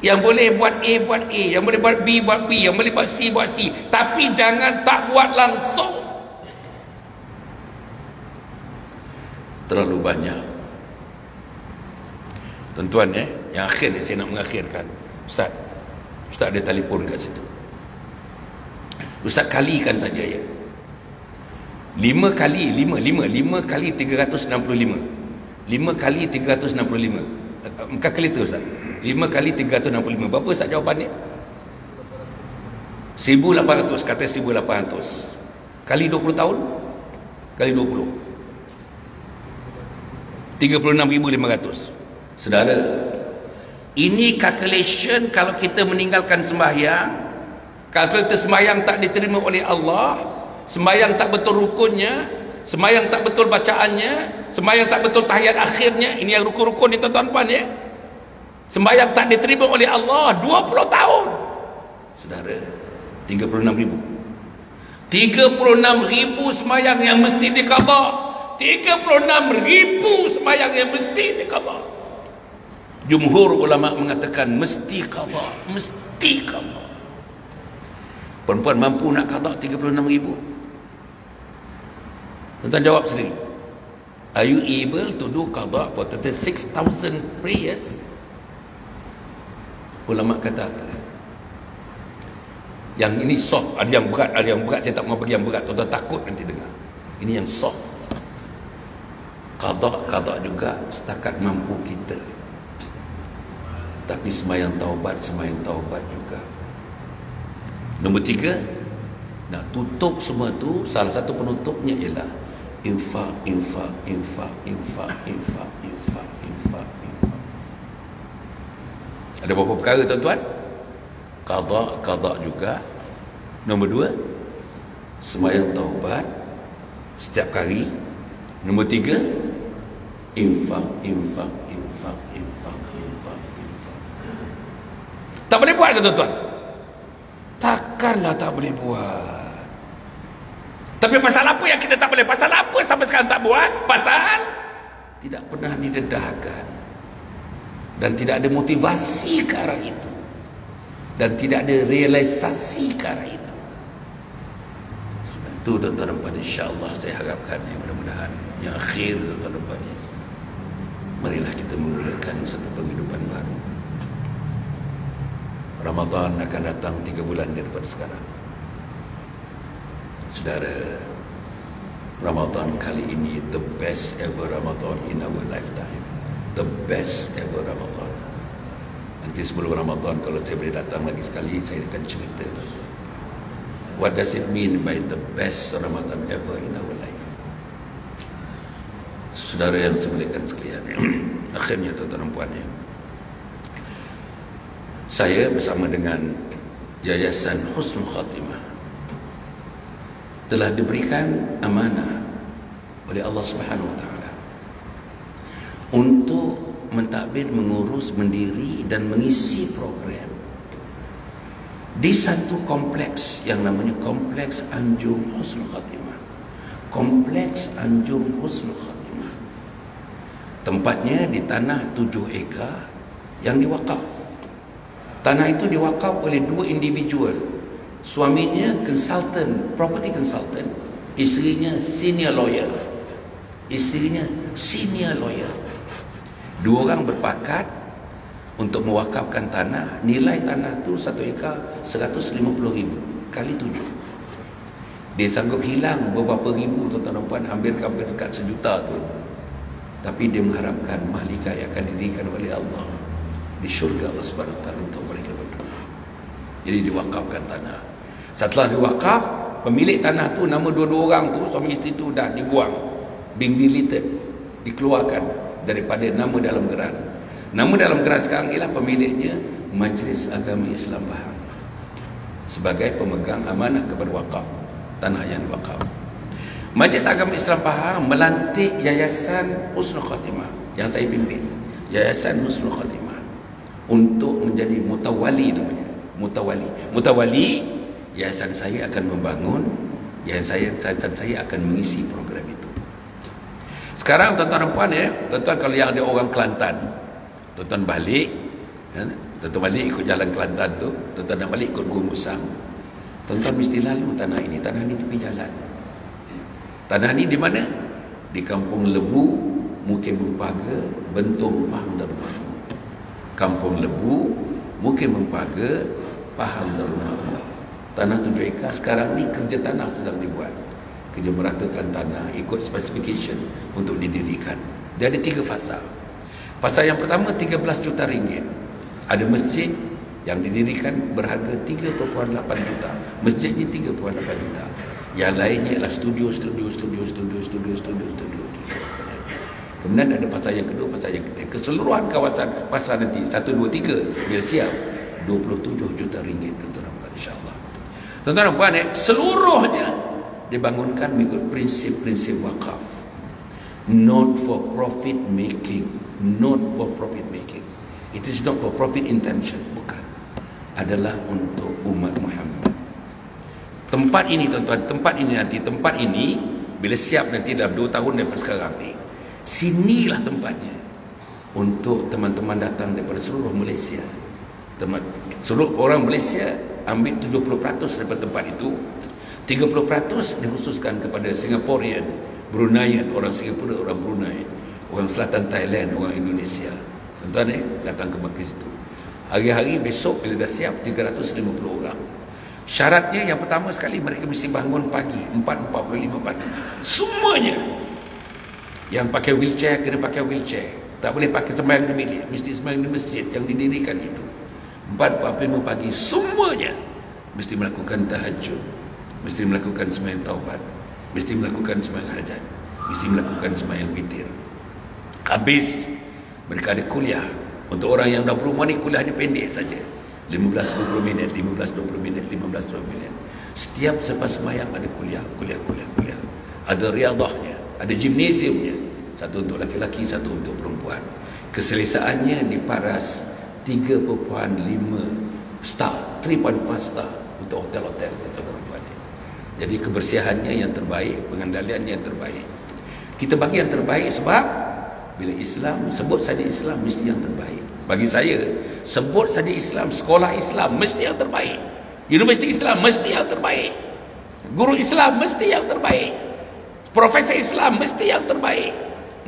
Yang boleh buat A, buat A. Yang boleh buat B, buat B. Yang boleh buat C, buat C. Tapi jangan tak buat langsung. Terlalu banyak. Tuan-tuan yang akhir ni saya nak mengakhirkan. Ustaz ada telefon kat situ. Ustaz kalikan saja ya. 5 kali 365. 5 kali 365. Bukan kalkulator Ustaz. 5 kali 365. Berapa Ustaz jawapan dia? 1800. Kata 1800. Kali 20 tahun? Kali 20. 36,500. Saudara, ini calculation kalau kita meninggalkan sembahyang. Kalau kita sembahyang tak diterima oleh Allah, sembahyang tak betul rukunnya, sembahyang tak betul bacaannya, sembahyang tak betul tahiyat akhirnya. Ini yang rukun-rukun ni tuan-tuan puan ya. Sembahyang tak diterima oleh Allah 20 tahun. Saudara, 36,000. 36,000 sembahyang yang mesti diqada. 36,000 sembahyang yang mesti diqada. Jumhur ulama mengatakan mesti qada, mesti qada. Perempuan mampu nak qada 36,000? Tuan jawab sendiri. Are you able to do qada for 36,000 prayers? Ulama kata apa? Yang ini soft, ada yang berat, saya tak mau bagi yang berat. Tuan-tuan takut nanti dengar. Ini yang soft. Qada juga setakat mampu kita. Tapi sembahyang taubat juga. Nombor 3, nak tutup semua tu, salah satu penutupnya ialah infak. Ada beberapa perkara tuan-tuan. Qada juga. Nombor 2, sembahyang taubat setiap kali. Nombor 3, infak. Tak boleh buat ke tuan-tuan? Takkanlah tak boleh buat. Tapi pasal apa yang kita tak boleh? Pasal apa sampai sekarang tak buat? Pasal tidak pernah didedahkan. Dan tidak ada motivasi ke arah itu. Dan tidak ada realisasi ke arah itu. Itu tuan-tuan dan puan, insya-Allah saya harapkan mudah-mudahan yang akhir tuan-tuan dan puan, marilah kita memulakan satu penghidupan baru. Ramadan akan datang 3 bulan daripada sekarang. Saudara, Ramadan kali ini the best ever Ramadan in our lifetime. The best ever Ramadan. Nanti sebelum Ramadan kalau saya boleh datang lagi sekali, saya akan cerita tuan-tuan. What does it mean by the best Ramadan ever in our life? Saudara yang saya muliakan sekalian, akhirnya tuan-tuan dan puan, saya bersama dengan Yayasan Husnul Khatimah telah diberikan amanah oleh Allah Subhanahu Wa Taala untuk mentadbir, mengurus, mendiri dan mengisi program di satu kompleks yang namanya Kompleks Anjung Husnul Khatimah. Kompleks Anjung Husnul Khatimah. Tempatnya di tanah 7 ekar yang diwakaf. Tanah itu diwakaf oleh 2 individual. Suaminya consultant, property consultant. Isterinya senior lawyer. 2 orang berpakat untuk mewakafkan tanah. Nilai tanah tu 1 ekar 150,000 kali 7. Dia sanggup hilang beberapa ribu tuan-tuan dan puan, hampir dekat sejuta tu. Tapi dia mengharapkan mahligai akan didirikan oleh Allah di syurga Allah Subhanahu Wa Taala untuk mereka berdua. Jadi diwakafkan tanah. Setelah diwakaf, pemilik tanah tu, nama dua-dua orang tu, suami isteri tu dah dibuang, being deleted, dikeluarkan daripada nama dalam geran. Nama dalam geran sekarang ialah pemiliknya Majlis Agama Islam Pahang sebagai pemegang amanah kepada wakaf tanah yang diwakaf. Majlis Agama Islam Pahang melantik Yayasan Husnul Khatimah yang saya pimpin, Yayasan Husnul Khatimah, untuk menjadi mutawali namanya. Mutawali, yayasan saya akan membangun, yayasan saya akan mengisi program itu. Sekarang tuan-tuan dan puan tuan-tuan, kalau yang ada orang Kelantan, tuan-tuan balik, tuan-tuan balik ikut jalan Kelantan tu, tuan-tuan nak balik ikut Gua Musang, tuan-tuan mesti lalu tanah ini tepi jalan. Tanah ini di mana? Di Kampung Lebu, Mukim Mempaga, Bentong, Pahang dan Mahmud. Kampung Lebu, Mukim Mempaga, Pahang dan Mahmud. Tanah 7 ekar. Sekarang ni kerja tanah sedang dibuat. Kerja meratakan tanah ikut specification untuk didirikan. Dia ada 3 fasa. Fasa yang pertama 13 juta ringgit. Ada masjid yang didirikan berharga 3.8 juta. Masjidnya 3.8 juta. Yang lainnya adalah studio. Kemudian ada fasa yang kedua, fasa yang ketiga. Keseluruhan kawasan fasa nanti 1, 2, 3 bila siap 27 juta ringgit, tuan-tuan, insya-Allah. Tuan-tuan dan puan, seluruhnya dibangunkan mengikut prinsip-prinsip wakaf. Not for profit making. Not for profit making. It is not for profit intention. Bukan. Adalah untuk umat Muhammad. Tempat ini, tuan-tuan, tempat ini bila siap nanti dalam 2 tahun daripada sekarang ni, sinilah tempatnya untuk teman-teman datang daripada seluruh Malaysia. Seluruh orang Malaysia ambil 70% daripada tempat itu. 30% dikhususkan kepada Singaporean, Bruneian, orang Singapura, orang Brunei, orang Selatan Thailand, orang Indonesia. Tuan-tuan datang ke markaz itu. Hari-hari besok bila dah siap 350 orang. Syaratnya yang pertama sekali mereka mesti bangun pagi 4.45 pagi. Semuanya. Yang pakai wheelchair kena pakai wheelchair. Tak boleh pakai sembahyang di bilik, mesti sembahyang di masjid yang didirikan itu. 4.45 pagi semuanya mesti melakukan tahajud, mesti melakukan sembahyang taubat, mesti melakukan sembahyang hajat, mesti melakukan sembahyang witir. Habis mereka ada kuliah. Untuk orang yang dah berumur ni kuliahnya pendek saja, 15-20 minit, 15-20 minit, 15-20 minit. Setiap selepas sembahyang ada kuliah. Ada riyadahnya, ada gimnasiumnya. Satu untuk laki-laki, satu untuk perempuan. Keselesaannya diparas 3.5 star, 3.5 star untuk hotel-hotel perempuan. Jadi kebersihannya yang terbaik, pengandaliannya yang terbaik. Kita bagi yang terbaik sebab bila Islam, sebut saja Islam mesti yang terbaik. Bagi saya, sebut saja Islam, sekolah Islam mesti yang terbaik. Universiti Islam mesti yang terbaik. Guru Islam mesti yang terbaik. Profesor Islam mesti yang terbaik.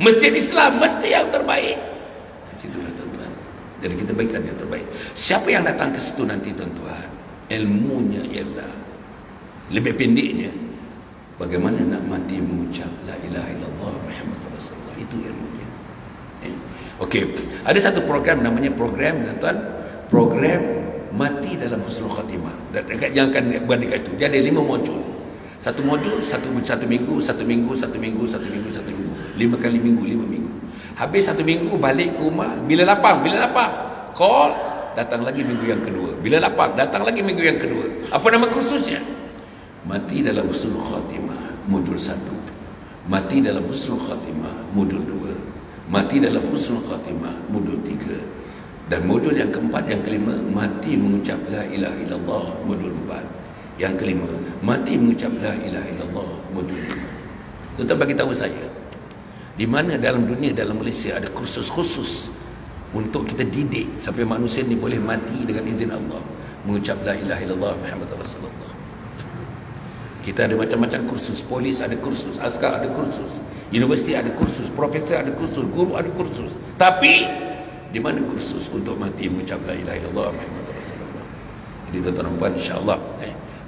Masjid Islam mesti yang terbaik. Itulah tuan-tuan. Jadi kita baikkan yang terbaik. Siapa yang datang ke situ nanti tuan-tuan, ilmunya ialah lebih pendeknya bagaimana nak mati mengucap la ilaha illallah Muhammadur Rasulullah. Itu ilmunya. Okey, ada satu program namanya program tuan-tuan, program mati dalam husnul khatimah. Dan yang akan buat dekat itu dia ada 5 modul. Satu modul satu minggu, 5 kali minggu, 5 minggu. Habis 1 minggu balik ke rumah, bila lapang call, datang lagi minggu yang kedua. Bila lapang, datang lagi minggu yang kedua. Apa nama kursusnya? Mati dalam husnul khatimah modul 1. Mati dalam husnul khatimah modul 2. Mati dalam husnul khatimah modul 3. Dan modul yang keempat, yang kelima, mati mengucap la ilaha illallah modul 4. Yang kelima, mati mengucap la ilaha illallah modul 5. Tuan-tuan bagi tahu saya, di mana dalam dunia, dalam Malaysia ada kursus khusus untuk kita didik sampai manusia ni boleh mati dengan izin Allah mengucap la ilaha illallah Muhammadur Rasulullah. Kita ada macam-macam kursus. Polis ada kursus, askar ada kursus, universiti ada kursus, profesor ada kursus, guru ada kursus. Tapi di mana kursus untuk mati mengucap la ilaha illallah Muhammadur Rasulullah? Jadi tuan-tuan dan puan, insya-Allah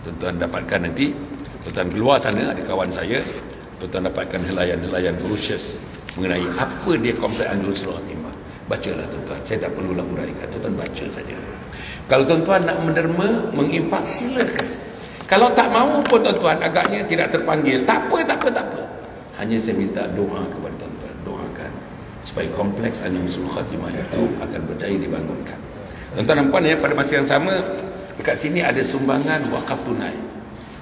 tuan-tuan dapatkan nanti Tuan-tuan keluar sana, ada kawan saya, tuan-tuan dapatkan helaian-helaian brochures mengenai apa dia komplek Anjurul Khatimah. Bacalah tuan-tuan, saya tak perlulah uraikan, tuan-tuan baca saja. Kalau tuan-tuan nak menderma, mengimpak, silakan. Kalau tak mahu pun tuan-tuan, agaknya tidak terpanggil, tak apa. Hanya saya minta doa kepada tuan-tuan, doakan supaya kompleks Anjurul Khatimah itu akan berdaya dibangunkan. Tuan-tuan nampak ya, pada masa yang sama dekat sini ada sumbangan wakaf tunai.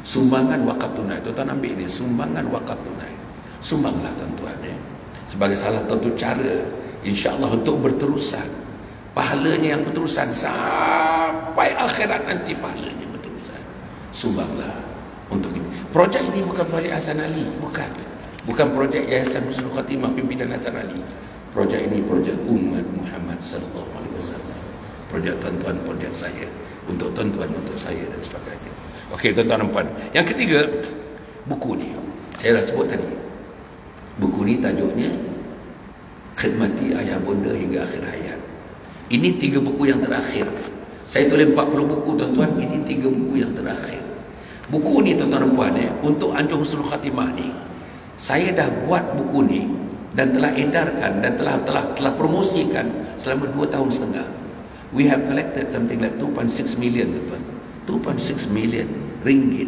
Sumbangan wakaf tunai, tuan-tuan ambil ni, sumbangan wakaf tunai. Sumbanglah tuan-tuan ya. Sebagai salah satu cara insya-Allah untuk berterusan. Pahalanya yang berterusan sampai akhirat nanti, pahalanya berterusan. Sumbanglah untuk ini. Projek ini bukan projek Hasan Ali, bukan projek Yayasan Husnul Khatimah pimpinan Hasan Ali. Projek ini projek umat Muhammad sallallahu alaihi wasallam. Projek tuan-tuan, projek saya, untuk tuan-tuan, untuk saya dan sebagainya. Okey tuan-tuan nampak. Yang ketiga, buku ni. Saya dah sebut tadi. Buku ni tajuknya Khidmati Ayah Bonda Hingga Akhir Hayat. Ini 3 buku yang terakhir. Saya tulis 40 buku tuan-tuan, ini 3 buku yang terakhir. Buku ni tuan-tuan dan puan untuk Anjur Husnul Khatimah ni, saya dah buat buku ni dan telah edarkan dan telah promosikan selama 2 tahun setengah. We have collected something like 2.6 million tuan-tuan. 2.6 million ringgit,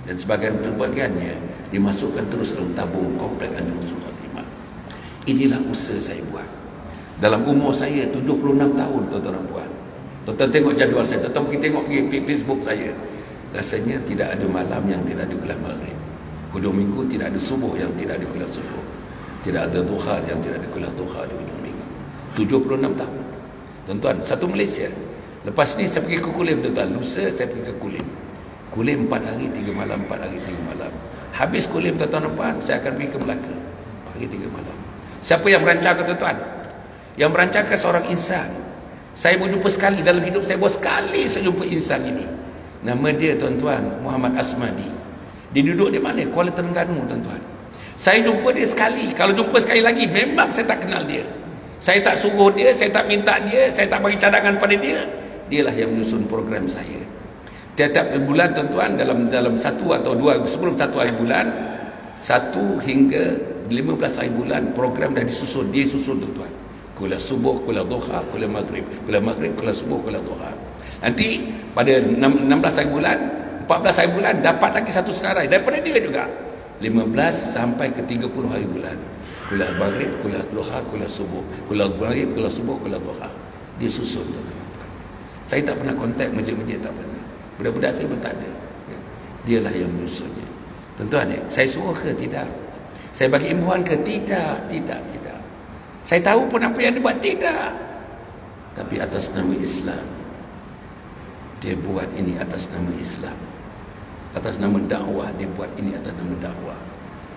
dan sebagiannya dimasukkan terus dalam tabung komplek Anjur Husnul Khatimah. Inilah usaha saya buat. Dalam umur saya 76 tahun tuan-tuan dan puan. Tuan-tuan tengok jadual saya, tuan-tuan pergi Facebook saya. Rasanya tidak ada malam yang tidak ada kuliah maghrib. Hujung minggu tidak ada subuh yang tidak ada kuliah subuh. Tidak ada duha yang tidak ada kuliah duha di hujung minggu. 76 tahun. Tuan-tuan, satu Malaysia. Lepas ni saya pergi ke Kulim tuan-tuan. Lusa saya pergi ke Kulim. Kulim 4 hari 3 malam, 4 hari 3 malam. Habis Kulim tuan-tuan dan puan, saya akan pergi ke Melaka. 4 hari 3 malam. Siapa yang merancangkan tuan-tuan? Yang merancangkan seorang insan. Saya berjumpa sekali dalam hidup saya, sekali saya jumpa insan ini. Nama dia tuan-tuan Muhammad Asmadi. Dia duduk di mana? Kuala Terengganu tuan-tuan. Saya jumpa dia sekali. Kalau jumpa sekali lagi, memang saya tak kenal dia. Saya tak suruh dia, saya tak minta dia, saya tak bagi cadangan pada dia. Dialah yang menyusun program saya. Tiap-tiap bulan tuan-tuan, dalam 1 atau 2, sebelum 1 hari bulan, 1 hingga 15 hari bulan, program dah disusun. Dia susun tuan-tuan. Kuliah subuh, kuliah duha, kuliah maghrib, kuliah subuh, kuliah duha. Nanti pada 16 hari bulan, 14 hari bulan, dapat lagi 1 senarai daripada dia juga. 15 sampai ke 30 hari bulan. Kuliah maghrib, kuliah duha, kuliah subuh, kuliah maghrib, kuliah subuh, kuliah duha. Dia susun tuan-tuan. Saya tak pernah kontak masjid-masjid, tak pernah. Budak-budak saya pun tak ada. Dialah yang menyusunnya. Tuan-tuan, saya suruh ke? Tidak. Saya bagi imbuhan ke? Tidak. Saya tahu pun apa yang dia buat? Tidak. Tapi atas nama Islam, dia buat ini atas nama Islam. Atas nama dakwah, dia buat ini atas nama dakwah.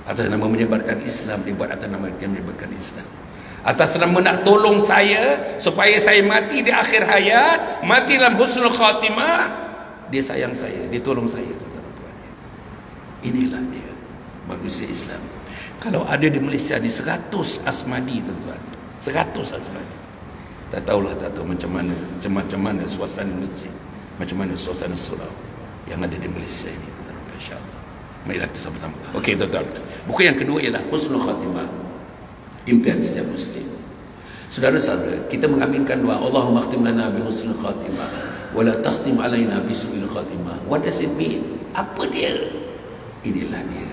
Atas nama menyebarkan Islam, dia buat atas nama menyebarkan Islam. Atas nama nak tolong saya supaya saya mati di akhir hayat, mati dalam husnul khatimah, dia sayang saya, dia tolong saya. Inilah dia manusia Islam. Kalau ada di Malaysia ni 100 Asmadi tuan-tuan, 100 Asmadi, tak tahu macam mana suasana masjid, macam mana suasana surau yang ada di Malaysia ini tuan-tuan, insya-Allah. Marilah kita sama-sama. Okey tuan-tuan. Buku yang kedua ialah Husnul Khatimah, impian setiap muslim. Saudara-saudara, kita mengaminkan doa, Allahumma khtim lana bi husnul khatimah wa la takhtim alaina bi su'il khatimah. What does it mean? Apa dia? Inilah dia.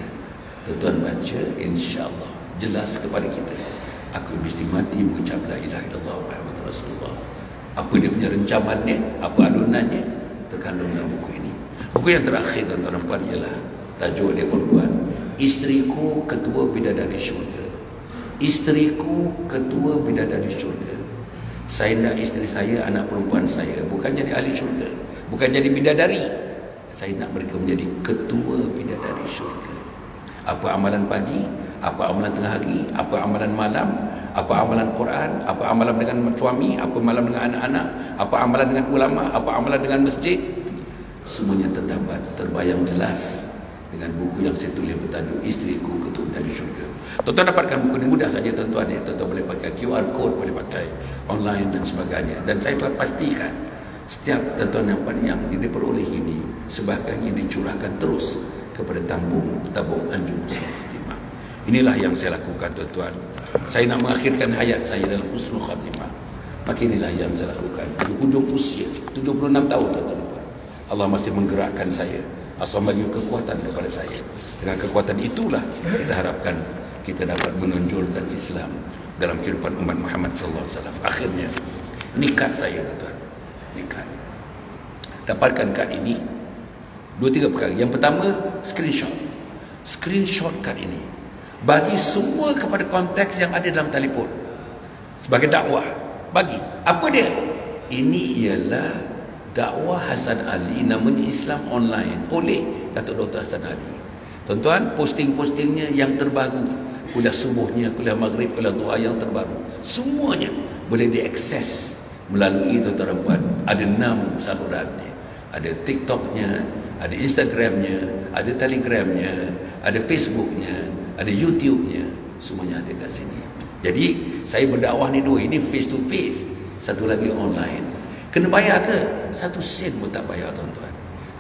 Tuan-tuan baca, insya-Allah jelas kepada kita. Aku mesti mati mengucap la ilaha illallah Muhammadur Rasulullah. Apa dia punya rencamannya, apa alunannya, terkandung dalam buku ini. Buku yang terakhir tuan-tuan dan puan ialah tajuk dia perempuan, Isteriku Ketua Bidadari Syurga. Isteriku Ketua Bidadari Syurga. Saya nak isteri saya, anak perempuan saya bukan jadi ahli syurga, bukan jadi bidadari. Saya nak mereka menjadi ketua bidadari syurga. Apa amalan pagi, apa amalan tengah hari, apa amalan malam, apa amalan Quran, apa amalan dengan suami, apa amalan dengan anak-anak, apa amalan dengan ulama, apa amalan dengan masjid. Semuanya terdapat, terbayang jelas dengan buku yang saya tulis bertajuk Isteriku Ketua Bidadari Syurga. Tuan-tuan dapatkan buku ini mudah saja tuan-tuan ya. Tuan-tuan boleh pakai QR code, boleh pakai online dan sebagainya. Dan saya pastikan setiap tuan-tuan yang diperoleh ini sebahagiannya dicurahkan terus kepada tabung anjung husnul khatimah. Inilah yang saya lakukan, tuan-tuan. Saya nak mengakhirkan hayat saya dalam husnul khatimah. Maka inilah yang saya lakukan. Di hujung usia 76 tahun, tuan-tuan. Allah masih menggerakkan saya. Allah bagi kekuatan kepada saya. Dengan kekuatan itulah kita harapkan kita dapat menonjolkan Islam dalam kehidupan umat Muhammad sallallahu alaihi wasallam. Akhirnya nikah saya, tuan-tuan. Nikah. Dapatkan kad ini 2-3 perkara. Yang pertama, screenshot kad ini. Bagi semua kepada konteks yang ada dalam telefon. Sebagai dakwah. Bagi. Apa dia? Ini ialah dakwah Hasan Ali, namanya Islam Online oleh Datuk Dr. Hasan Ali. Tuan-tuan, posting-postingnya yang terbaru, kuliah subuhnya, kuliah maghrib, kuliah duha yang terbaru, semuanya boleh diakses melalui, tuan-tuan puan, ada 6 salurannya. Ada TikToknya, ada Instagramnya, ada Telegramnya, ada Facebooknya, ada YouTubenya, semuanya ada kat sini. Jadi saya berdakwah ni dua, ini face to face, satu lagi online. Kena bayar ke? 1 sen pun tak bayar, tuan-tuan.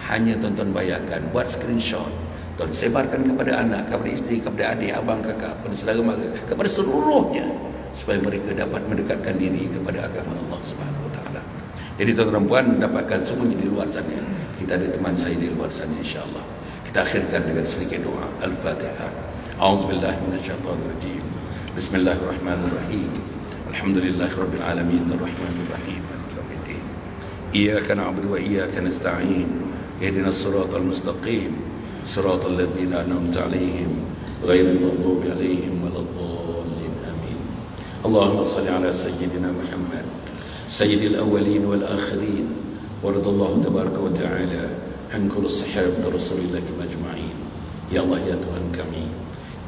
Hanya tuan-tuan bayarkan, buat screenshot, tuan sebarkan kepada anak, kepada isteri, kepada adik, abang, kakak, kepada saudara mara, kepada seluruhnya, supaya mereka dapat mendekatkan diri kepada agama Allah Subhanahu Wa Taala. Jadi tuan-tuan puan dapatkan semuanya di luar sana. Kita ada teman saya di luar sana, insya-Allah. Kita akhirkan dengan sedikit doa. Al-Fatihah. A'udzubillahi minasyaitonirrajim. Bismillahirrahmanirrahim. Alhamdulillahirabbil alamin, arrahmanir rahim, maliki yaumiddin. Iyyaka na'budu wa iyyaka nasta'in. Ihdinas siratal mustaqim. Siratal ladzina an'amta 'alaihim ghairil maghdubi 'alaihim waladdallin. Amin. Allahumma shalli 'ala sayyidina Muhammad sayyidil awwalin wal akhirin wa radallahu tabaraka wa ta'ala an kulli sahabat Rasulillah ajma'in. Ya Allah, ya Tuhan kami,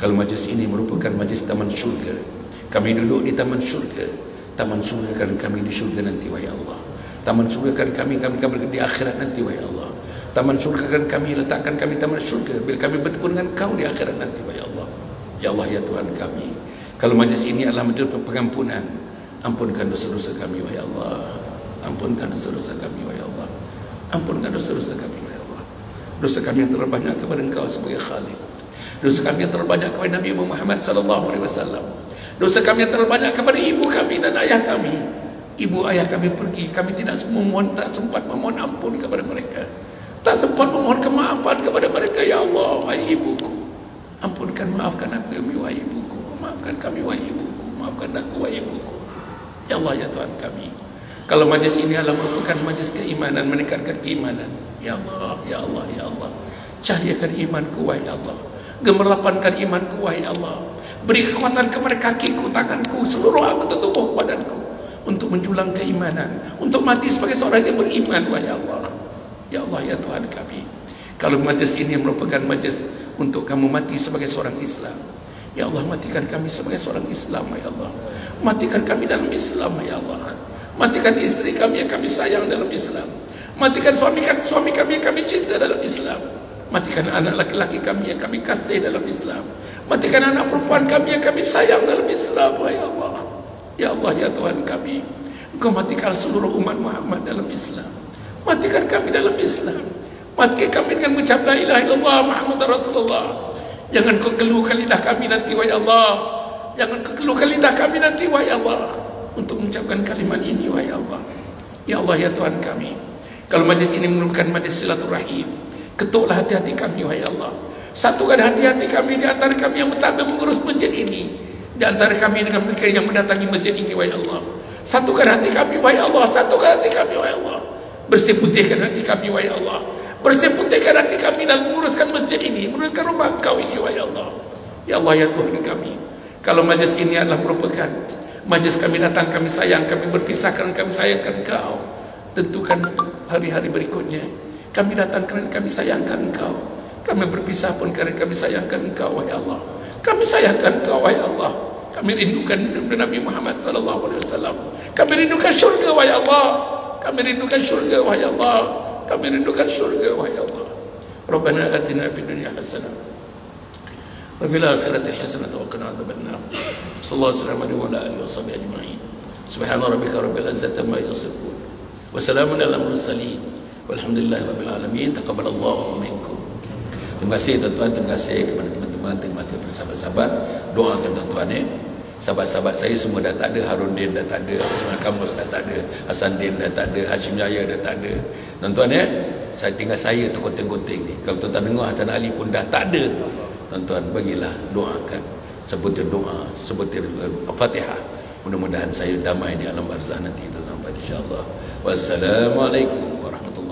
kalau majlis ini merupakan majlis taman syurga, kami duduk di taman syurga. Taman syurga kan kami di syurga nanti, wahai Allah. Taman syurga kan kami di akhirat nanti, wahai Allah. Taman syurga kan kami letakkan kami taman syurga bila kami bertemu dengan Kau di akhirat nanti, wahai Allah. Ya Allah, ya Tuhan kami, kalau majlis ini adalah majlis pengampunan, ampunkan dosa-dosa kami, wahai Allah. Ampunkan dosa-dosa kami, wahai Allah. Ampunkan dosa-dosa kami, wahai Allah. Dosa kami yang terlalu banyak kepada Engkau sebagai Khalik. Dosa kami yang terlalu banyak kepada Nabi Muhammad sallallahu alaihi wasallam. Dosa kami yang terlalu banyak kepada ibu kami dan ayah kami. Ibu ayah kami pergi, kami tak sempat memohon ampun kepada mereka. Tak sempat memohon kemaafan kepada mereka. Ya Allah, wahai ibuku, ampunkan, maafkan aku, wahai ibuku. Maafkan kami, wahai ibuku. Maafkan aku, wahai ibuku. Ya Allah, ya Tuhan kami, kalau majlis ini adalah merupakan majlis keimanan, meningkatkan keimanan, ya Allah, ya Allah, ya Allah, cahayakan imanku, wahai Allah. Gemerlapkan imanku, wahai Allah. Beri kekuatan kepada kakiku, tanganku, seluruh anggota tubuh badanku untuk menjulang keimanan, untuk mati sebagai seorang yang beriman, wahai Allah. Ya Allah, ya Tuhan kami, kalau majlis ini merupakan majlis untuk kamu mati sebagai seorang Islam, ya Allah, matikan kami sebagai seorang Islam, ya Allah. Matikan kami dalam Islam, ya Allah. Matikan istri kami yang kami sayang dalam Islam. Matikan suami kami yang kami cinta dalam Islam. Matikan anak laki-laki kami yang kami kasih dalam Islam. Matikan anak perempuan kami yang kami sayang dalam Islam, ya Allah. Ya Allah, ya Tuhan kami, Engkau matikan seluruh umat Muhammad dalam Islam. Matikan kami dalam Islam. Matikan kami dengan mengucap la ilaha illallah Muhammad Rasulullah. Jangan kau keluhkan lidah kami nanti, wahai Allah. Jangan kau keluhkan lidah kami nanti, wahai Allah, untuk mengucapkan kalimat ini, wahai Allah. Ya Allah, ya Tuhan kami, kalau majlis ini merupakan majlis silaturahim, ketuklah hati-hati kami, wahai Allah. Satukan hati-hati kami di antara kami yang bertambah mengurus masjid ini, di antara kami dengan mereka yang mendatangi masjid ini, wahai Allah. Satukan hati kami, wahai Allah. Satukan hati kami, wahai Allah. Bersih putihkan hati kami, wahai Allah. Bersih putihkan hati kami dalam menguruskan masjid ini, menguruskan rumah Engkau ini, wahai Allah. Ya Allah, ya Tuhan kami, kalau majlis ini adalah merupakan majlis kami datang, kami sayang, kami berpisah kerana kami sayangkan Engkau, tentukan hari-hari berikutnya kami datang kerana kami sayangkan Engkau, kami berpisah pun kerana kami sayangkan Engkau, wahai Allah. Kami sayangkan Engkau, wahai Allah. Kami rindukan Nabi Muhammad sallallahu alaihi wasallam. Kami rindukan syurga, wahai Allah. Kami rindukan syurga, wahai Allah. Kami rindukan syurga, wahai Allah. Rabbana atina fid dunya hasanah wa fil akhirati hasanah wa qina adzabannar. Sallallahu alaihi wa alihi washabihi ajma'in. Subhana rabbika rabbil izzati amma yasifun wa salamun alal mursalin walhamdulillahi rabbil alamin. Taqabbalallahu minkum Terima kasih tuan-tuan, terima kasih kepada teman-teman, terima kasih kepada sahabat-sahabat. Doakan tuan-tuan sahabat-sahabat saya semua dah tak ada. Harudin dah tak ada, Osman Kamus dah tak ada, Hasan Din dah tak ada, Hashim Jaya dah tak ada. Tuan-tuan saya tinggal saya tu konteng-konteng ni. Kalau tuan-tuan dengar Hasan Ali pun dah tak ada. Tuan-tuan bagilah, doakan, sebutir doa, sebutir Fatihah. Mudah-mudahan saya damai di alam barzah nanti tuan-tuan, insya-Allah. Wassalamualaikum warahmatullahi